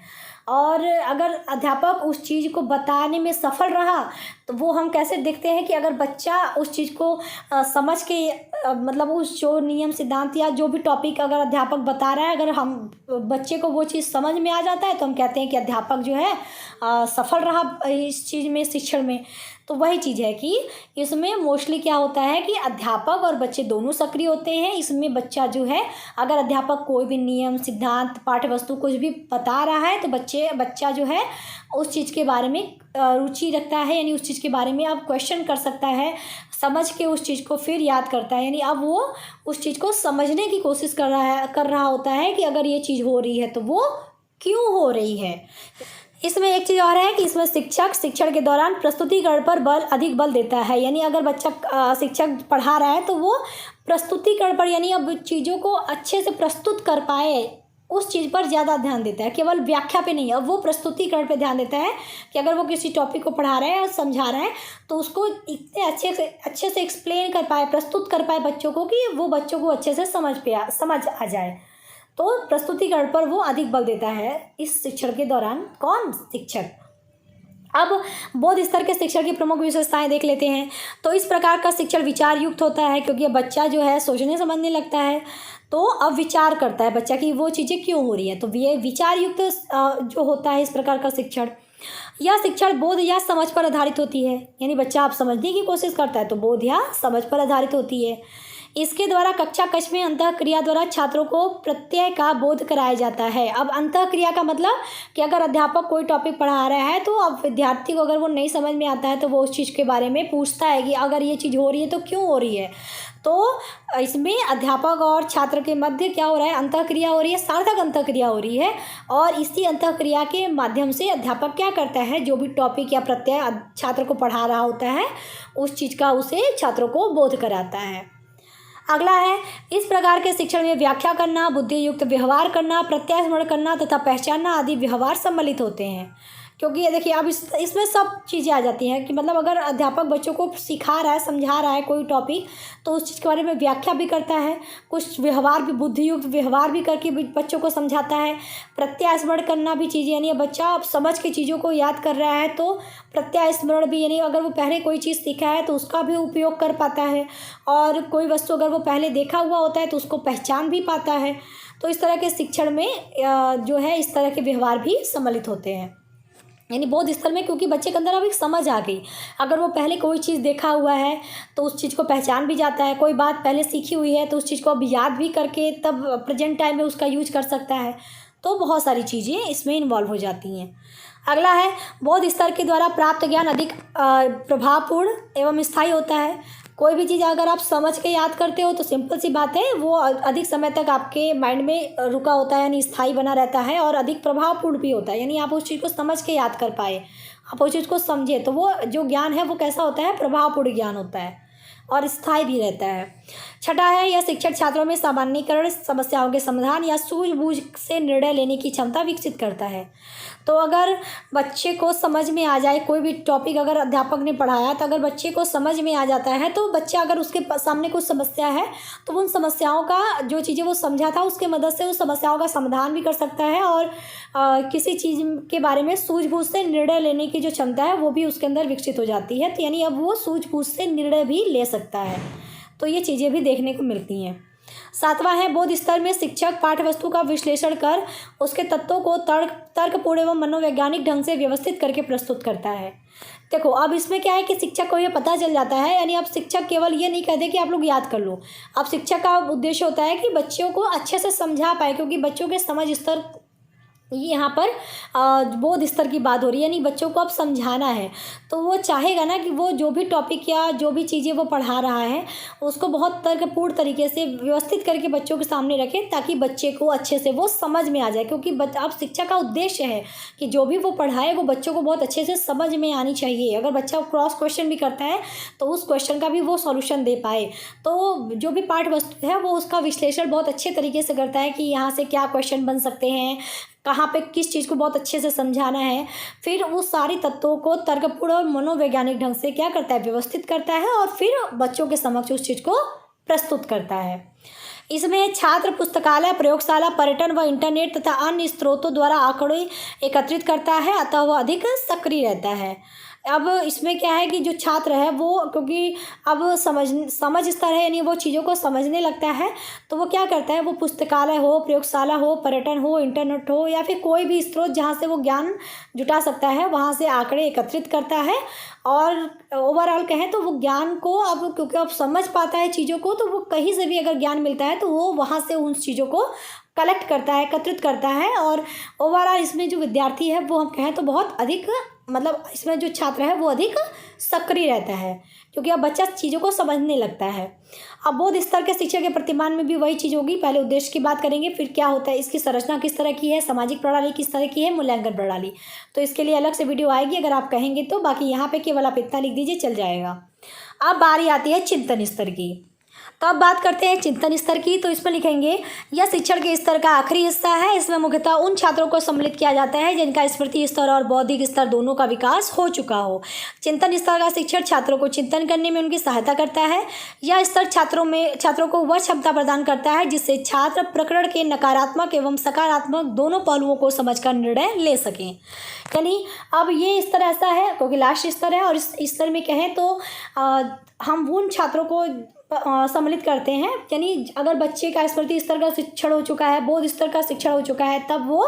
Speaker 1: और अगर अध्यापक उस चीज़ को बताने में सफल रहा तो वो हम कैसे देखते हैं कि अगर बच्चा उस चीज़ को समझ के मतलब उस जो नियम, सिद्धांत या जो भी टॉपिक अगर अध्यापक बता रहा है, अगर हम बच्चे को वो चीज़ समझ में आ जाता है तो हम कहते हैं कि अध्यापक जो है सफल रहा इस चीज़ में, शिक्षण में। तो वही चीज़ है कि इसमें मोस्टली क्या होता है कि अध्यापक और बच्चे दोनों सक्रिय होते हैं। इसमें बच्चा जो है, अगर अध्यापक कोई भी नियम, सिद्धांत, पाठ्य वस्तु कुछ भी बता रहा है तो बच्चा जो है उस चीज़ के बारे में रुचि रखता है, यानी उस चीज़ के बारे में अब क्वेश्चन कर सकता है, समझ के उस चीज़ को फिर याद करता है। यानी अब वो उस चीज़ को समझने की कोशिश कर रहा होता है कि अगर ये चीज़ हो रही है तो वो क्यों हो रही है। इसमें एक चीज़ और है कि इसमें शिक्षक शिक्षण के दौरान प्रस्तुतिकरण पर अधिक बल देता है। यानी अगर बच्चा शिक्षक पढ़ा रहा है तो वो प्रस्तुतिकरण पर, यानी अब चीज़ों को अच्छे से प्रस्तुत कर पाए उस चीज़ पर ज़्यादा ध्यान देता है, केवल व्याख्या पे नहीं। अब वो प्रस्तुतिकरण पे ध्यान देता है कि अगर वो किसी टॉपिक को पढ़ा रहा है और समझा रहा है तो उसको इतने अच्छे से एक्सप्लेन कर पाए, प्रस्तुत कर पाए बच्चों को कि वो बच्चों को अच्छे से समझ आ जाए। तो प्रस्तुतिकरण पर वो अधिक बल देता है इस शिक्षण के दौरान। कौन? शिक्षक। अब बोध स्तर के शिक्षण की प्रमुख विशेषताएं देख लेते हैं। तो इस प्रकार का शिक्षण विचार युक्त होता है, क्योंकि बच्चा जो है सोचने समझने लगता है, तो अब विचार करता है बच्चा कि वो चीज़ें क्यों हो रही है। तो ये विचार युक्त जो होता है इस प्रकार का शिक्षण, यह शिक्षण बोध या समझ पर आधारित होती है। यानी बच्चा आप समझने की कोशिश करता है तो बोध या समझ पर आधारित होती है। इसके द्वारा कक्षा कक्ष में अंतःक्रिया द्वारा छात्रों को प्रत्यय का बोध कराया जाता है। अब अंतःक्रिया का मतलब कि अगर अध्यापक कोई टॉपिक पढ़ा रहा है तो अब विद्यार्थी को अगर वो नहीं समझ में आता है तो वो उस चीज़ के बारे में पूछता है कि अगर ये चीज़ हो रही है तो क्यों हो रही है। तो इसमें अध्यापक और छात्र के मध्य क्या हो रहा है, अंतःक्रिया हो रही है, सार्थक अंतःक्रिया हो रही है। और इसी अंतःक्रिया के माध्यम से अध्यापक क्या करता है, जो भी टॉपिक या प्रत्यय छात्र को पढ़ा रहा होता है उस चीज़ का उसे छात्रों को बोध कराता है। अगला है, इस प्रकार के शिक्षण में व्याख्या करना, बुद्धि युक्त व्यवहार करना, प्रत्यय स्मरण करना तथा पहचानना आदि व्यवहार सम्मिलित होते हैं। क्योंकि ये देखिए अब इसमें सब चीज़ें आ जाती हैं कि मतलब अगर अध्यापक बच्चों को सिखा रहा है, समझा रहा है कोई टॉपिक, तो उस चीज़ के बारे में व्याख्या भी करता है, कुछ व्यवहार भी, बुद्धियुक्त व्यवहार भी करके बच्चों को समझाता है। प्रत्यय स्मरण करना भी चीज़ें, यानी बच्चा समझ के चीज़ों को याद कर रहा है तो प्रत्यय स्मरण भी, यानी अगर वो पहले कोई चीज़ सीखा है तो उसका भी उपयोग कर पाता है, और कोई वस्तु अगर वो पहले देखा हुआ होता है तो उसको पहचान भी पाता है। तो इस तरह के शिक्षण में जो है इस तरह के व्यवहार भी सम्मिलित होते हैं, यानी बोध स्तर में, क्योंकि बच्चे के अंदर अब एक समझ आ गई। अगर वो पहले कोई चीज़ देखा हुआ है तो उस चीज़ को पहचान भी जाता है, कोई बात पहले सीखी हुई है तो उस चीज़ को अब याद भी करके तब प्रेजेंट टाइम में उसका यूज कर सकता है। तो बहुत सारी चीज़ें इसमें इन्वॉल्व हो जाती हैं। अगला है, बोध स्तर के द्वारा प्राप्त ज्ञान अधिक प्रभावपूर्ण एवं स्थायी होता है। कोई भी चीज़ अगर आप समझ के याद करते हो तो सिंपल सी बात है, वो अधिक समय तक आपके माइंड में रुका होता है, यानी स्थायी बना रहता है, और अधिक प्रभावपूर्ण भी होता है, यानी आप उस चीज़ को समझ के याद कर पाए, आप उस चीज़ को समझे, तो वो जो ज्ञान है वो कैसा होता है, प्रभावपूर्ण ज्ञान होता है और स्थायी भी रहता है। छठा है, यह शिक्षण छात्रों में सामान्यीकरण, समस्याओं के समाधान या सूझबूझ से निर्णय लेने की क्षमता विकसित करता है। तो अगर बच्चे को समझ में आ जाए, कोई भी टॉपिक अगर अध्यापक ने पढ़ाया तो अगर बच्चे को समझ में आ जाता है तो बच्चा अगर उसके सामने कुछ समस्या है तो उन समस्याओं का, जो चीज़ें वो समझा था उसके मदद से उस समस्याओं का समाधान भी कर सकता है, और किसी चीज़ के बारे में सूझबूझ से निर्णय लेने की जो क्षमता है वो भी उसके अंदर विकसित हो जाती है। तो यानी अब वो सूझबूझ से निर्णय भी ले सकता है। तो ये चीज़ें भी देखने को मिलती हैं। सातवां है, बोध स्तर में शिक्षक पाठ्यवस्तु का विश्लेषण कर उसके तत्वों को तर्कपूर्ण एवं मनोवैज्ञानिक ढंग से व्यवस्थित करके प्रस्तुत करता है। देखो अब इसमें क्या है कि शिक्षक को ये पता चल जाता है, यानी अब शिक्षक केवल ये नहीं कहते कि आप लोग याद कर लो। अब शिक्षक का उद्देश्य होता है कि बच्चों को अच्छे से समझा पाए, क्योंकि बच्चों के समझ स्तर, ये यहाँ पर बोध स्तर की बात हो रही है, यानी बच्चों को अब समझाना है। तो वो चाहेगा ना कि वो जो भी टॉपिक या जो भी चीज़ें वो पढ़ा रहा है उसको बहुत तर्कपूर्ण तरीके से व्यवस्थित करके बच्चों के सामने रखे, ताकि बच्चे को अच्छे से वो समझ में आ जाए। क्योंकि अब शिक्षक का उद्देश्य है कि जो भी वो पढ़ाए वो बच्चों को बहुत अच्छे से समझ में आनी चाहिए। अगर बच्चा क्रॉस क्वेश्चन भी करता है तो उस क्वेश्चन का भी वो सॉल्यूशन दे पाए। तो जो भी पाठ वस्तु है वो उसका विश्लेषण बहुत अच्छे तरीके से करता है कि यहाँ से क्या क्वेश्चन बन सकते हैं, कहाँ पे किस चीज़ को बहुत अच्छे से समझाना है। फिर उस सारी तत्वों को तर्कपूर्ण और मनोवैज्ञानिक ढंग से क्या करता है, व्यवस्थित करता है, और फिर बच्चों के समक्ष उस चीज़ को प्रस्तुत करता है। इसमें छात्र पुस्तकालय, प्रयोगशाला, पर्यटन व इंटरनेट तथा अन्य स्रोतों द्वारा आंकड़े एकत्रित करता है, अतः वह अधिक सक्रिय रहता है। अब इसमें क्या है कि जो छात्र है वो, क्योंकि अब समझ स्तर है, यानी वो चीज़ों को समझने लगता है, तो वो क्या करता है, वो पुस्तकालय हो, प्रयोगशाला हो, पर्यटन हो, इंटरनेट हो, या फिर कोई भी स्रोत जहाँ से वो ज्ञान जुटा सकता है वहाँ से आंकड़े एकत्रित करता है। और ओवरऑल कहें तो वो ज्ञान को अब, क्योंकि अब समझ पाता है चीज़ों को, तो वो कहीं से भी अगर ज्ञान मिलता है तो वो वहाँ से उन चीज़ों को कलेक्ट करता है, एकत्रित करता है। और ओवरऑल इसमें जो विद्यार्थी है वो हम कहें तो बहुत अधिक, मतलब इसमें जो छात्र है वो अधिक सक्रिय रहता है, क्योंकि अब बच्चा चीज़ों को समझने लगता है। अब बोध स्तर के शिक्षक के प्रतिमान में भी वही चीज़ होगी। पहले उद्देश्य की बात करेंगे, फिर क्या होता है, इसकी संरचना किस तरह की है, सामाजिक प्रणाली किस तरह की है, मूल्यांकन प्रणाली, तो इसके लिए अलग से वीडियो आएगी अगर आप कहेंगे तो। बाकी यहाँ पे केवल आप इतना लिख दीजिए, चल जाएगा। अब बारी आती है चिंतन स्तर की। तो अब बात करते हैं चिंतन स्तर की। तो इसमें लिखेंगे, यह शिक्षण के स्तर का आखिरी हिस्सा है। इसमें मुख्यतः उन छात्रों को सम्मिलित किया जाता है जिनका स्मृति स्तर और बौद्धिक स्तर दोनों का विकास हो चुका हो। चिंतन स्तर का शिक्षण छात्रों को चिंतन करने में उनकी सहायता करता है। यह स्तर छात्रों को वह क्षमता प्रदान करता है जिससे छात्र प्रकरण के नकारात्मक एवं सकारात्मक दोनों पहलुओं को समझकर निर्णय ले सकें। यानी अब ये स्तर ऐसा है, क्योंकि लास्ट स्तर है, और इस स्तर में कहें तो हम उन छात्रों को सम्मिलित करते हैं। यानी अगर बच्चे का स्मृति स्तर का शिक्षण हो चुका है, बोध स्तर का शिक्षण हो चुका है, तब वो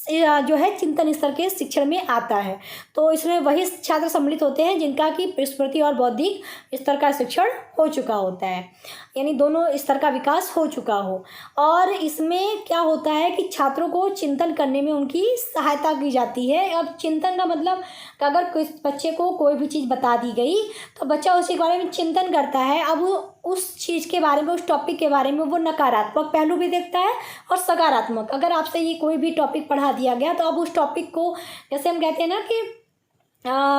Speaker 1: जो है चिंतन स्तर के शिक्षण में आता है। तो इसमें वही छात्र सम्मिलित होते हैं जिनका कि स्मृति और बौद्धिक स्तर का शिक्षण हो चुका होता है, यानी दोनों स्तर का विकास हो चुका हो। और इसमें क्या होता है कि छात्रों को चिंतन करने में उनकी सहायता की जाती है। अब चिंतन का मतलब कि अगर किस बच्चे को कोई भी चीज़ बता दी गई तो बच्चा उसी बारे में चिंतन करता है। अब वो उस चीज़ के बारे में, उस टॉपिक के बारे में वो नकारात्मक पहलू भी देखता है और सकारात्मक। अगर आपसे ये कोई भी टॉपिक पढ़ा दिया गया तो अब उस टॉपिक को, जैसे हम कहते हैं ना कि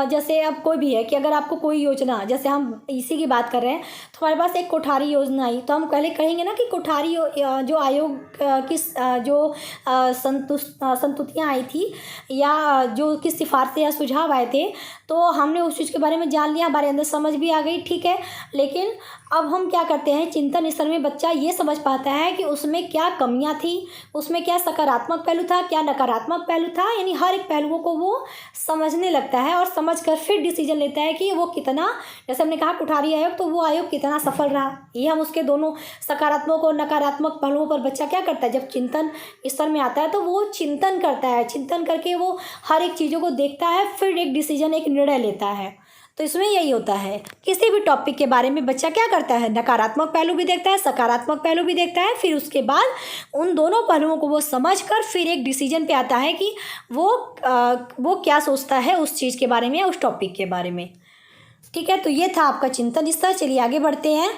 Speaker 1: जैसे अब कोई भी है कि अगर आपको कोई योजना, जैसे हम इसी की बात कर रहे हैं, तो हमारे पास एक कोठारी योजना आई, तो हम पहले कहेंगे ना कि कोठारी जो आयोग की जो संतुतियाँ आई थी या जो किस सिफारिशें या सुझाव आए थे, तो हमने उस चीज़ के बारे में जान लिया, हमारे अंदर समझ भी आ गई, ठीक है। लेकिन अब हम क्या करते हैं, चिंतन स्तर में बच्चा ये समझ पाता है कि उसमें क्या कमियां थी, उसमें क्या सकारात्मक पहलू था, क्या नकारात्मक पहलू था, यानी हर एक पहलुओं को वो समझने लगता है और समझकर फिर डिसीजन लेता है कि वो कितना, जैसे हमने कहा कोठारी आयोग, तो वो आयोग कितना सफल रहा। ये हम उसके दोनों सकारात्मक और नकारात्मक पहलुओं पर बच्चा क्या करता है, जब चिंतन स्तर में आता है तो वो चिंतन करता है, चिंतन करके वो हर एक चीज़ों को देखता है, फिर एक डिसीजन, एक निर्णय लेता है। तो इसमें यही होता है, किसी भी टॉपिक के बारे में बच्चा क्या करता है, नकारात्मक पहलू भी देखता है, सकारात्मक पहलू भी देखता है, फिर उसके बाद उन दोनों पहलुओं को वो समझकर फिर एक डिसीजन पे आता है कि वो क्या सोचता है उस चीज़ के बारे में या उस टॉपिक के बारे में, ठीक है। तो ये था आपका चिंतन स्तर। चलिए आगे बढ़ते हैं।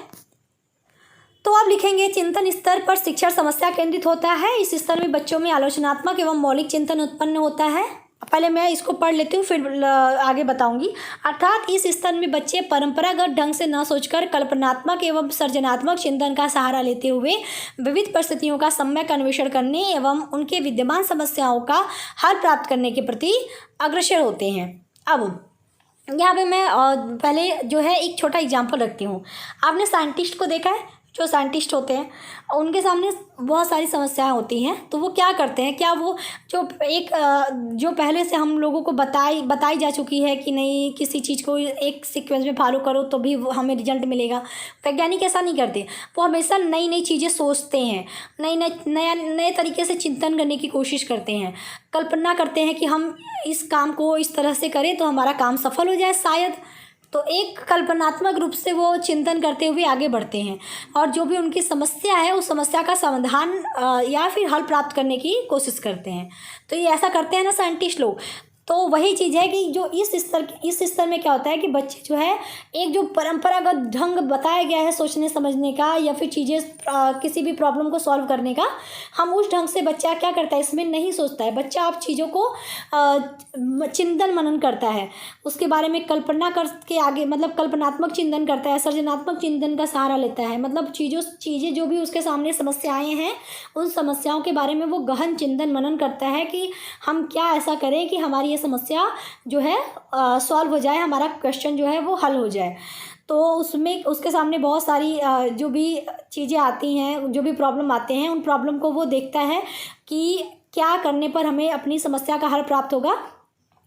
Speaker 1: तो आप लिखेंगे चिंतन स्तर पर शिक्षण समस्या केंद्रित होता है। इस स्तर में बच्चों में आलोचनात्मक एवं मौलिक चिंतन उत्पन्न होता है। पहले मैं इसको पढ़ लेती हूँ, फिर आगे बताऊंगी। अर्थात इस स्तर में बच्चे परंपरागत ढंग से न सोचकर कल्पनात्मक एवं सृजनात्मक चिंतन का सहारा लेते हुए विविध परिस्थितियों का सम्यक अन्वेषण करने एवं उनके विद्यमान समस्याओं का हल प्राप्त करने के प्रति अग्रसर होते हैं। अब यहाँ पे मैं पहले जो है एक छोटा एग्जाम्पल रखती हूँ। आपने साइंटिस्ट को देखा है, जो साइंटिस्ट होते हैं उनके सामने बहुत सारी समस्याएं होती हैं, तो वो क्या करते हैं, क्या वो जो पहले से हम लोगों को बताई जा चुकी है कि नहीं, किसी चीज़ को एक सीक्वेंस में फॉलो करो तो भी हमें रिजल्ट मिलेगा। वैज्ञानिक ऐसा नहीं करते, वो हमेशा नई नई चीज़ें सोचते हैं, नए तरीके से चिंतन करने की कोशिश करते हैं, कल्पना करते हैं कि हम इस काम को इस तरह से करें तो हमारा काम सफल हो जाए शायद। तो एक कल्पनात्मक रूप से वो चिंतन करते हुए आगे बढ़ते हैं और जो भी उनकी समस्या है उस समस्या का समाधान या फिर हल प्राप्त करने की कोशिश करते हैं। तो ये ऐसा करते हैं ना साइंटिस्ट लोग। तो वही चीज़ है कि जो इस स्तर में क्या होता है कि बच्चे जो है एक जो परंपरागत ढंग बताया गया है सोचने समझने का या फिर चीज़ें किसी भी प्रॉब्लम को सॉल्व करने का, हम उस ढंग से बच्चा क्या करता है, इसमें नहीं सोचता है। बच्चा अब चीज़ों को चिंतन मनन करता है, उसके बारे में कल्पना करके आगे, मतलब कल्पनात्मक चिंतन करता है, सृजनात्मक चिंतन का सहारा लेता है। मतलब चीज़ें जो भी उसके सामने समस्याएँ हैं उन समस्याओं के बारे में वो गहन चिंतन मनन करता है कि हम क्या ऐसा करें कि हमारी समस्या जो है सॉल्व हो जाए, हमारा क्वेश्चन जो है वो हल हो जाए। तो उसमें उसके सामने बहुत सारी जो भी चीज़ें आती हैं, जो भी प्रॉब्लम आते हैं, उन प्रॉब्लम को वो देखता है कि क्या करने पर हमें अपनी समस्या का हल प्राप्त होगा,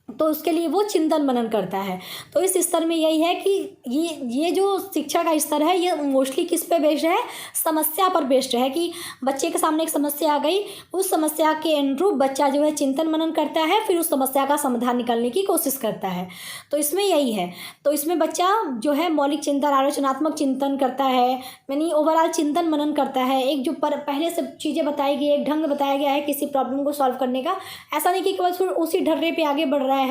Speaker 1: तो उसके लिए वो चिंतन मनन करता है। तो इस स्तर में यही है कि ये जो शिक्षा का स्तर है ये मोस्टली किस पे बेस्ड है, समस्या पर बेस्ड है कि बच्चे के सामने एक समस्या आ गई, उस समस्या के अनुरूप बच्चा जो है चिंतन मनन करता है, फिर उस समस्या का समाधान निकालने की कोशिश करता है। तो इसमें यही है। तो इसमें बच्चा जो है मौलिक चिंतन, आलोचनात्मक चिंतन करता है, यानी ओवरऑल चिंतन मनन करता है। एक जो पहले से चीज़ें बताई गई, एक ढंग बताया गया है किसी प्रॉब्लम को सॉल्व करने का, ऐसा नहीं कि केवल उसी ढर्रे पे आगे बढ़ रहा है।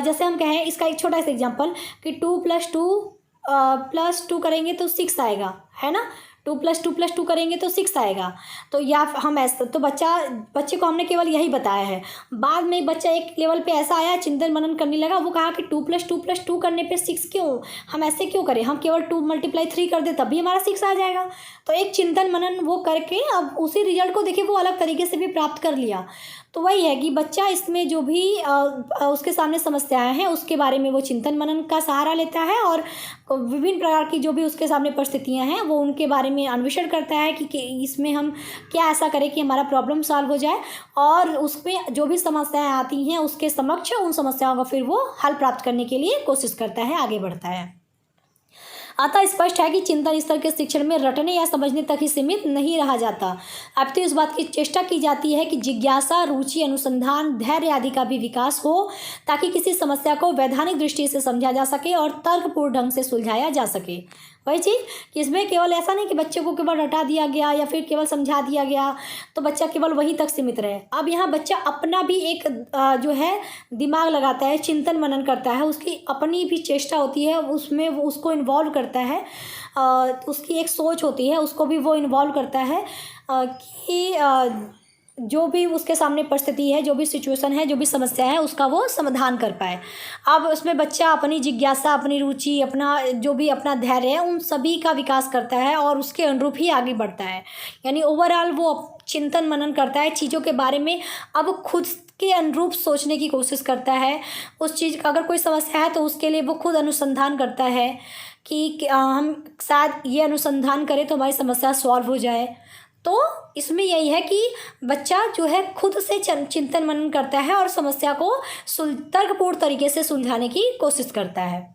Speaker 1: जैसे हम कहें, इसका एक छोटा सा एग्जांपल कि 2+2 करेंगे तो 6 आएगा, है ना। 2+2+2 करेंगे तो 6 आएगा। तो या हम ऐसा, तो बच्चे को हमने केवल यही बताया है। बाद में बच्चा एक लेवल पे ऐसा आया, चिंतन मनन करने लगा, वो कहा कि 2+2+2 करने पे 6 क्यों, हम ऐसे क्यों करें, हम केवल 2 × 3 कर दे तभी हमारा 6 आ जाएगा। तो एक चिंतन मनन वो करके अब उसी रिजल्ट को देखिए वो अलग तरीके से भी प्राप्त कर लिया। तो वही है कि बच्चा इसमें जो भी उसके सामने समस्याएं हैं उसके बारे में वो चिंतन मनन का सहारा लेता है और विभिन्न प्रकार की जो भी उसके सामने परिस्थितियां हैं वो उनके बारे में अन्वेषण करता है कि इसमें हम क्या ऐसा करें कि हमारा प्रॉब्लम सॉल्व हो जाए, और उसमें जो भी समस्याएं आती हैं उसके समक्ष उन समस्याओं का फिर वो हल प्राप्त करने के लिए कोशिश करता है, आगे बढ़ता है। अतः स्पष्ट है कि चिंतन स्तर के शिक्षण में रटने या समझने तक ही सीमित नहीं रहा जाता, अब तो इस बात की चेष्टा की जाती है कि जिज्ञासा, रुचि, अनुसंधान, धैर्य आदि का भी विकास हो, ताकि किसी समस्या को वैधानिक दृष्टि से समझा जा सके और तर्कपूर्ण ढंग से सुलझाया जा सके। वही चीज़ कि इसमें केवल ऐसा नहीं कि बच्चे को केवल रटा दिया गया या फिर केवल समझा दिया गया तो बच्चा केवल वहीं तक सीमित रहे। अब यहाँ बच्चा अपना भी एक जो है दिमाग लगाता है, चिंतन मनन करता है, उसकी अपनी भी चेष्टा होती है, उसमें वो उसको इन्वॉल्व करता है, उसकी एक सोच होती है, उसको भी वो इन्वॉल्व करता है कि जो भी उसके सामने परिस्थिति है, जो भी सिचुएशन है, जो भी समस्या है, उसका वो समाधान कर पाए। अब उसमें बच्चा अपनी जिज्ञासा, अपनी रुचि, अपना जो भी अपना धैर्य है, उन सभी का विकास करता है और उसके अनुरूप ही आगे बढ़ता है। यानी ओवरऑल वो चिंतन मनन करता है चीज़ों के बारे में, अब खुद के अनुरूप सोचने की कोशिश करता है। उस चीज़ का अगर कोई समस्या है तो उसके लिए वो खुद अनुसंधान करता है कि हम शायद ये अनुसंधान करें तो हमारी समस्या सॉल्व हो जाए। तो इसमें यही है कि बच्चा जो है खुद से चिंतन मनन करता है और समस्या को तर्कपूर्ण तरीके से सुलझाने की कोशिश करता है।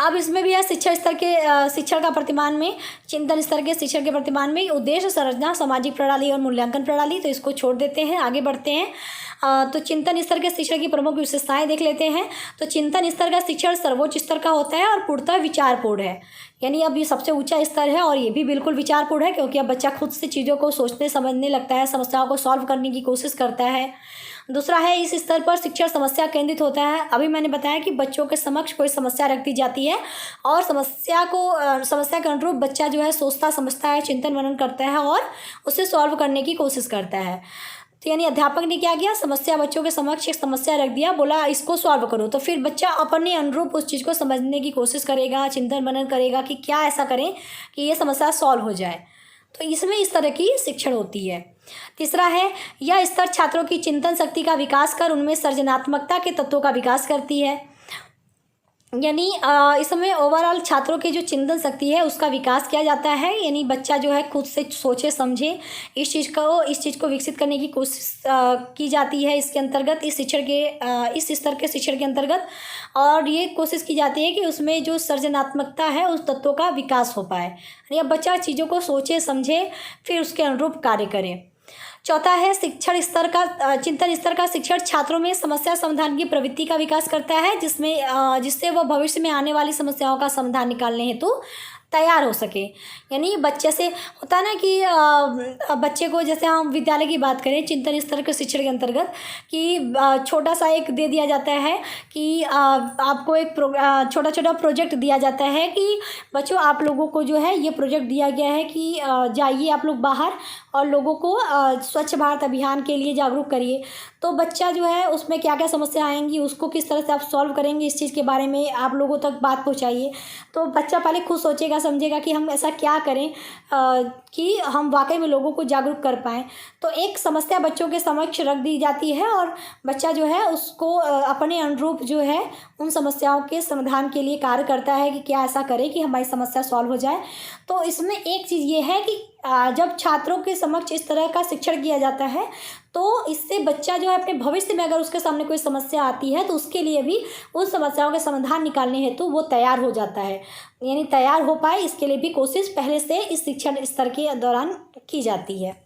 Speaker 1: अब इसमें भी है शिक्षण का प्रतिमान में, चिंतन स्तर के शिक्षण के प्रतिमान में उद्देश्य, संरचना, सामाजिक प्रणाली और मूल्यांकन प्रणाली, तो इसको छोड़ देते हैं, आगे बढ़ते हैं। तो चिंतन स्तर के शिक्षण की प्रमुख विशेषताएं देख लेते हैं। तो चिंतन स्तर का शिक्षण सर्वोच्च स्तर का होता है और पूर्णतः विचारपूर्ण है। यानी अब ये सबसे ऊंचा स्तर है और ये भी बिल्कुल विचारपूर्ण है, क्योंकि अब बच्चा खुद से चीज़ों को सोचने समझने लगता है, समस्याओं को सॉल्व करने की कोशिश करता है। दूसरा है, इस स्तर पर शिक्षण समस्या केंद्रित होता है। अभी मैंने बताया कि बच्चों के समक्ष कोई समस्या रख दी जाती है और समस्या के अनुरूप बच्चा जो है सोचता समझता है, चिंतन मनन करता है और उसे सॉल्व करने की कोशिश करता है। तो यानी अध्यापक ने क्या किया, समस्या बच्चों के समक्ष एक समस्या रख दिया, बोला इसको सॉल्व करो, तो फिर बच्चा अपने अनुरूप उस चीज़ को समझने की कोशिश करेगा, चिंतन मनन करेगा कि क्या ऐसा करें कि ये समस्या सॉल्व हो जाए। तो इसमें इस तरह की शिक्षण होती है। तीसरा है, यह स्तर छात्रों की चिंतन शक्ति का विकास कर उनमें सृजनात्मकता के तत्वों का विकास करती है। यानी इसमें ओवरऑल छात्रों की जो चिंतन शक्ति है उसका विकास किया जाता है। यानी बच्चा जो है खुद से सोचे समझे, इस चीज़ को विकसित करने की कोशिश की जाती है इसके अंतर्गत, इस स्तर के शिक्षण के अंतर्गत। और ये कोशिश की जाती है कि उसमें जो सृजनात्मकता है उस तत्वों का विकास हो पाए। यानी अब बच्चा चीज़ों को सोचे समझे फिर उसके अनुरूप कार्य करे। चौथा है, चिंतन स्तर का शिक्षण छात्रों में समस्या समाधान की प्रवृत्ति का विकास करता है, जिससे वह भविष्य में आने वाली समस्याओं का समाधान निकालने हेतु तैयार हो सके। यानी बच्चे से होता है ना कि बच्चे को, जैसे हम विद्यालय की बात करें चिंतन स्तर के शिक्षण के अंतर्गत, कि छोटा सा एक दे दिया जाता है कि आपको एक छोटा छोटा प्रोजेक्ट दिया जाता है कि बच्चों आप लोगों को जो है ये प्रोजेक्ट दिया गया है कि जाइए आप लोग बाहर और लोगों को स्वच्छ भारत अभियान के लिए जागरूक करिए। तो बच्चा जो है उसमें क्या क्या समस्या आएंगी, उसको किस तरह से आप सॉल्व करेंगे, इस चीज़ के बारे में आप लोगों तक बात पहुँचाइए। तो बच्चा पहले खुद सोचेगा समझेगा कि हम ऐसा क्या करें कि हम वाकई में लोगों को जागरूक कर पाएँ। तो एक समस्या बच्चों के समक्ष रख दी जाती है और बच्चा जो है उसको अपने अनुरूप जो है उन समस्याओं के समाधान के लिए कार्य करता है कि क्या ऐसा करें कि हमारी समस्या सॉल्व हो जाए। तो इसमें एक चीज़ ये है कि जब छात्रों के समक्ष इस तरह का शिक्षण किया जाता है तो इससे बच्चा जो है अपने भविष्य में अगर उसके सामने कोई समस्या आती है तो उसके लिए भी उन समस्याओं के समाधान निकालने हेतु वो तैयार हो जाता है। यानी तैयार हो पाए इसके लिए भी कोशिश पहले से इस शिक्षण स्तर के दौरान की जाती है।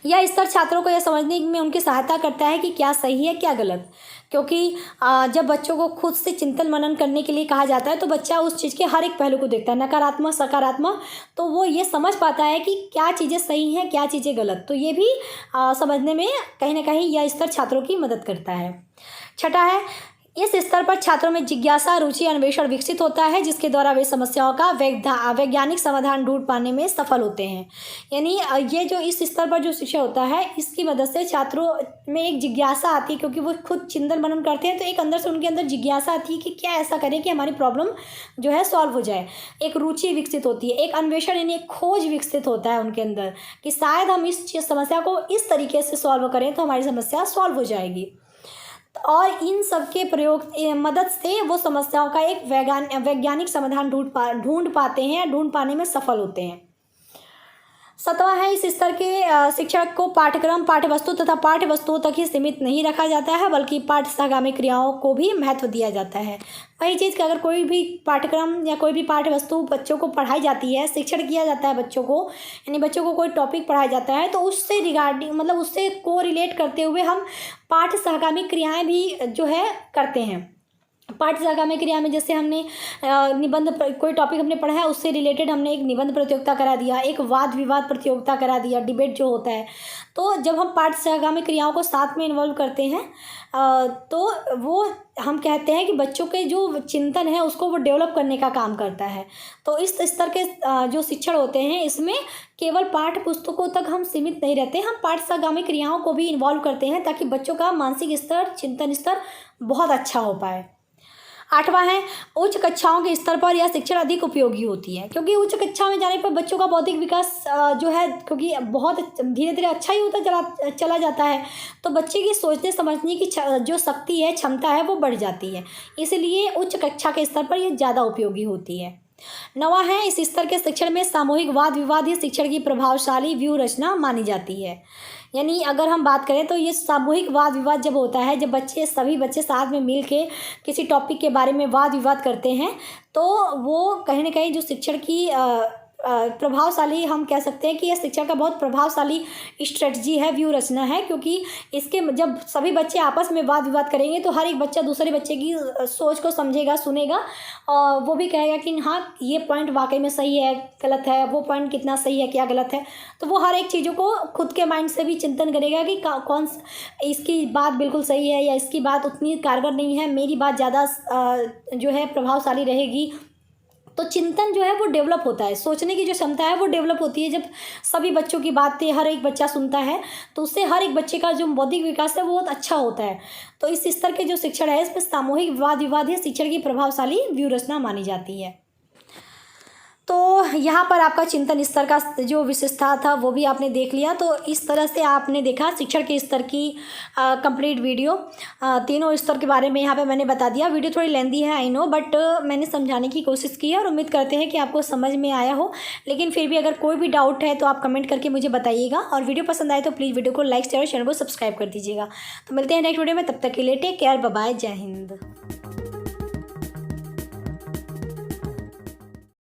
Speaker 1: यह स्तर छात्रों को यह समझने में उनकी सहायता करता है कि क्या सही है क्या गलत, क्योंकि जब बच्चों को खुद से चिंतन मनन करने के लिए कहा जाता है तो बच्चा उस चीज़ के हर एक पहलू को देखता है, नकारात्मक सकारात्मक, तो वो ये समझ पाता है कि क्या चीज़ें सही हैं क्या चीज़ें गलत। तो ये भी समझने में कहीं ना कहीं यह स्तर छात्रों की मदद करता है। छठा है, इस स्तर पर छात्रों में जिज्ञासा, रुचि, अन्वेषण विकसित होता है, जिसके द्वारा वे समस्याओं का वैज्ञानिक समाधान ढूंढ पाने में सफल होते हैं। यानी ये जो इस स्तर पर जो शिक्षा होता है इसकी मदद से छात्रों में एक जिज्ञासा आती है, क्योंकि वो खुद चिंतन मनन करते हैं तो एक अंदर से उनके अंदर जिज्ञासा आती है कि क्या ऐसा करें कि हमारी प्रॉब्लम जो है सॉल्व हो जाए। एक रुचि विकसित होती है, एक अन्वेषण यानी एक खोज विकसित होता है उनके अंदर कि शायद हम इस समस्या को इस तरीके से सॉल्व करें तो हमारी समस्या सॉल्व हो जाएगी। और इन सब के प्रयोग मदद से वो समस्याओं का एक वैज्ञानिक समाधान ढूंढ पाते हैं, ढूंढ पाने में सफल होते हैं। 7वां है, इस स्तर के शिक्षक को पाठ्यक्रम, पाठ्यवस्तु तथा पाठ्य वस्तुओं तक ही सीमित नहीं रखा जाता है, बल्कि पाठ्य सहगामी क्रियाओं को भी महत्व दिया जाता है। वही चीज़ कि अगर कोई भी पाठ्यक्रम या कोई भी पाठ्य वस्तु बच्चों को पढ़ाई जाती है, शिक्षण किया जाता है बच्चों को, यानी बच्चों को कोई टॉपिक पढ़ाया जाता है, तो उससे रिगार्डिंग मतलब उससे को रिलेट करते हुए हम पाठ्य सहगामी क्रियाएँ भी जो है करते हैं। पाठ्य सहगामी क्रिया में जैसे हमने निबंध कोई टॉपिक हमने पढ़ा है, उससे रिलेटेड हमने एक निबंध प्रतियोगिता करा दिया, एक वाद विवाद प्रतियोगिता करा दिया, डिबेट जो होता है। तो जब हम पाठ्य सहगामी क्रियाओं को साथ में इन्वॉल्व करते हैं तो वो हम कहते हैं कि बच्चों के जो चिंतन है उसको वो डेवलप करने का काम करता है। तो इस स्तर के जो शिक्षण होते हैं, इसमें केवल पाठ्य पुस्तकों तक हम सीमित नहीं रहते, हम पाठ्य सहगामी क्रियाओं को भी इन्वॉल्व करते हैं ताकि बच्चों का मानसिक स्तर, चिंतन स्तर बहुत अच्छा हो पाए। 8वां है, उच्च कक्षाओं के स्तर पर यह शिक्षण अधिक उपयोगी होती है, क्योंकि उच्च कक्षा में जाने पर बच्चों का बौद्धिक विकास जो है, क्योंकि बहुत धीरे धीरे अच्छा ही होता चला जाता है, तो बच्चे की सोचने समझने की जो शक्ति है, क्षमता है, वो बढ़ जाती है। इसलिए उच्च कक्षा के स्तर पर यह ज़्यादा उपयोगी होती है। 9वां है, इस स्तर के शिक्षण में सामूहिक वाद विवाद ही शिक्षण की प्रभावशाली व्यूह रचना मानी जाती है। यानी अगर हम बात करें तो ये सामूहिक वाद विवाद जब होता है, जब सभी बच्चे साथ में मिल के किसी टॉपिक के बारे में वाद विवाद करते हैं, तो वो कहीं ना कहीं जो शिक्षण की प्रभावशाली, हम कह सकते हैं कि यह शिक्षण का बहुत प्रभावशाली स्ट्रेटजी है, व्यू रचना है, क्योंकि इसके जब सभी बच्चे आपस में वाद विवाद करेंगे तो हर एक बच्चा दूसरे बच्चे की सोच को समझेगा, सुनेगा, और वो भी कहेगा कि हाँ ये पॉइंट वाकई में सही है, गलत है, वो पॉइंट कितना सही है, क्या गलत है। तो वो हर एक चीज़ों को खुद के माइंड से भी चिंतन करेगा कि कौन इसकी बात बिल्कुल सही है या इसकी बात उतनी कारगर नहीं है, मेरी बात ज़्यादा जो है प्रभावशाली रहेगी। तो चिंतन जो है वो डेवलप होता है, सोचने की जो क्षमता है वो डेवलप होती है। जब सभी बच्चों की बातें हर एक बच्चा सुनता है तो उससे हर एक बच्चे का जो बौद्धिक विकास है वो बहुत अच्छा होता है। तो इस स्तर के जो शिक्षण है, इसमें सामूहिक वाद विवाद ही शिक्षण की प्रभावशाली व्यूह रचना मानी जाती है। तो यहाँ पर आपका चिंतन स्तर का जो विशेषता था वो भी आपने देख लिया। तो इस तरह से आपने देखा शिक्षण के स्तर की कंप्लीट वीडियो, तीनों स्तर के बारे में यहाँ पे मैंने बता दिया। वीडियो थोड़ी लेंदी है आई नो, बट मैंने समझाने की कोशिश की है और उम्मीद करते हैं कि आपको समझ में आया हो। लेकिन फिर भी अगर कोई भी डाउट है तो आप कमेंट करके मुझे बताइएगा, और वीडियो पसंद आए तो प्लीज़ वीडियो को लाइक शेयर और चैनल को सब्सक्राइब कर दीजिएगा। तो मिलते हैं नेक्स्ट वीडियो में, तब तक के लिए टेक केयर, बाय बाय, जय हिंद।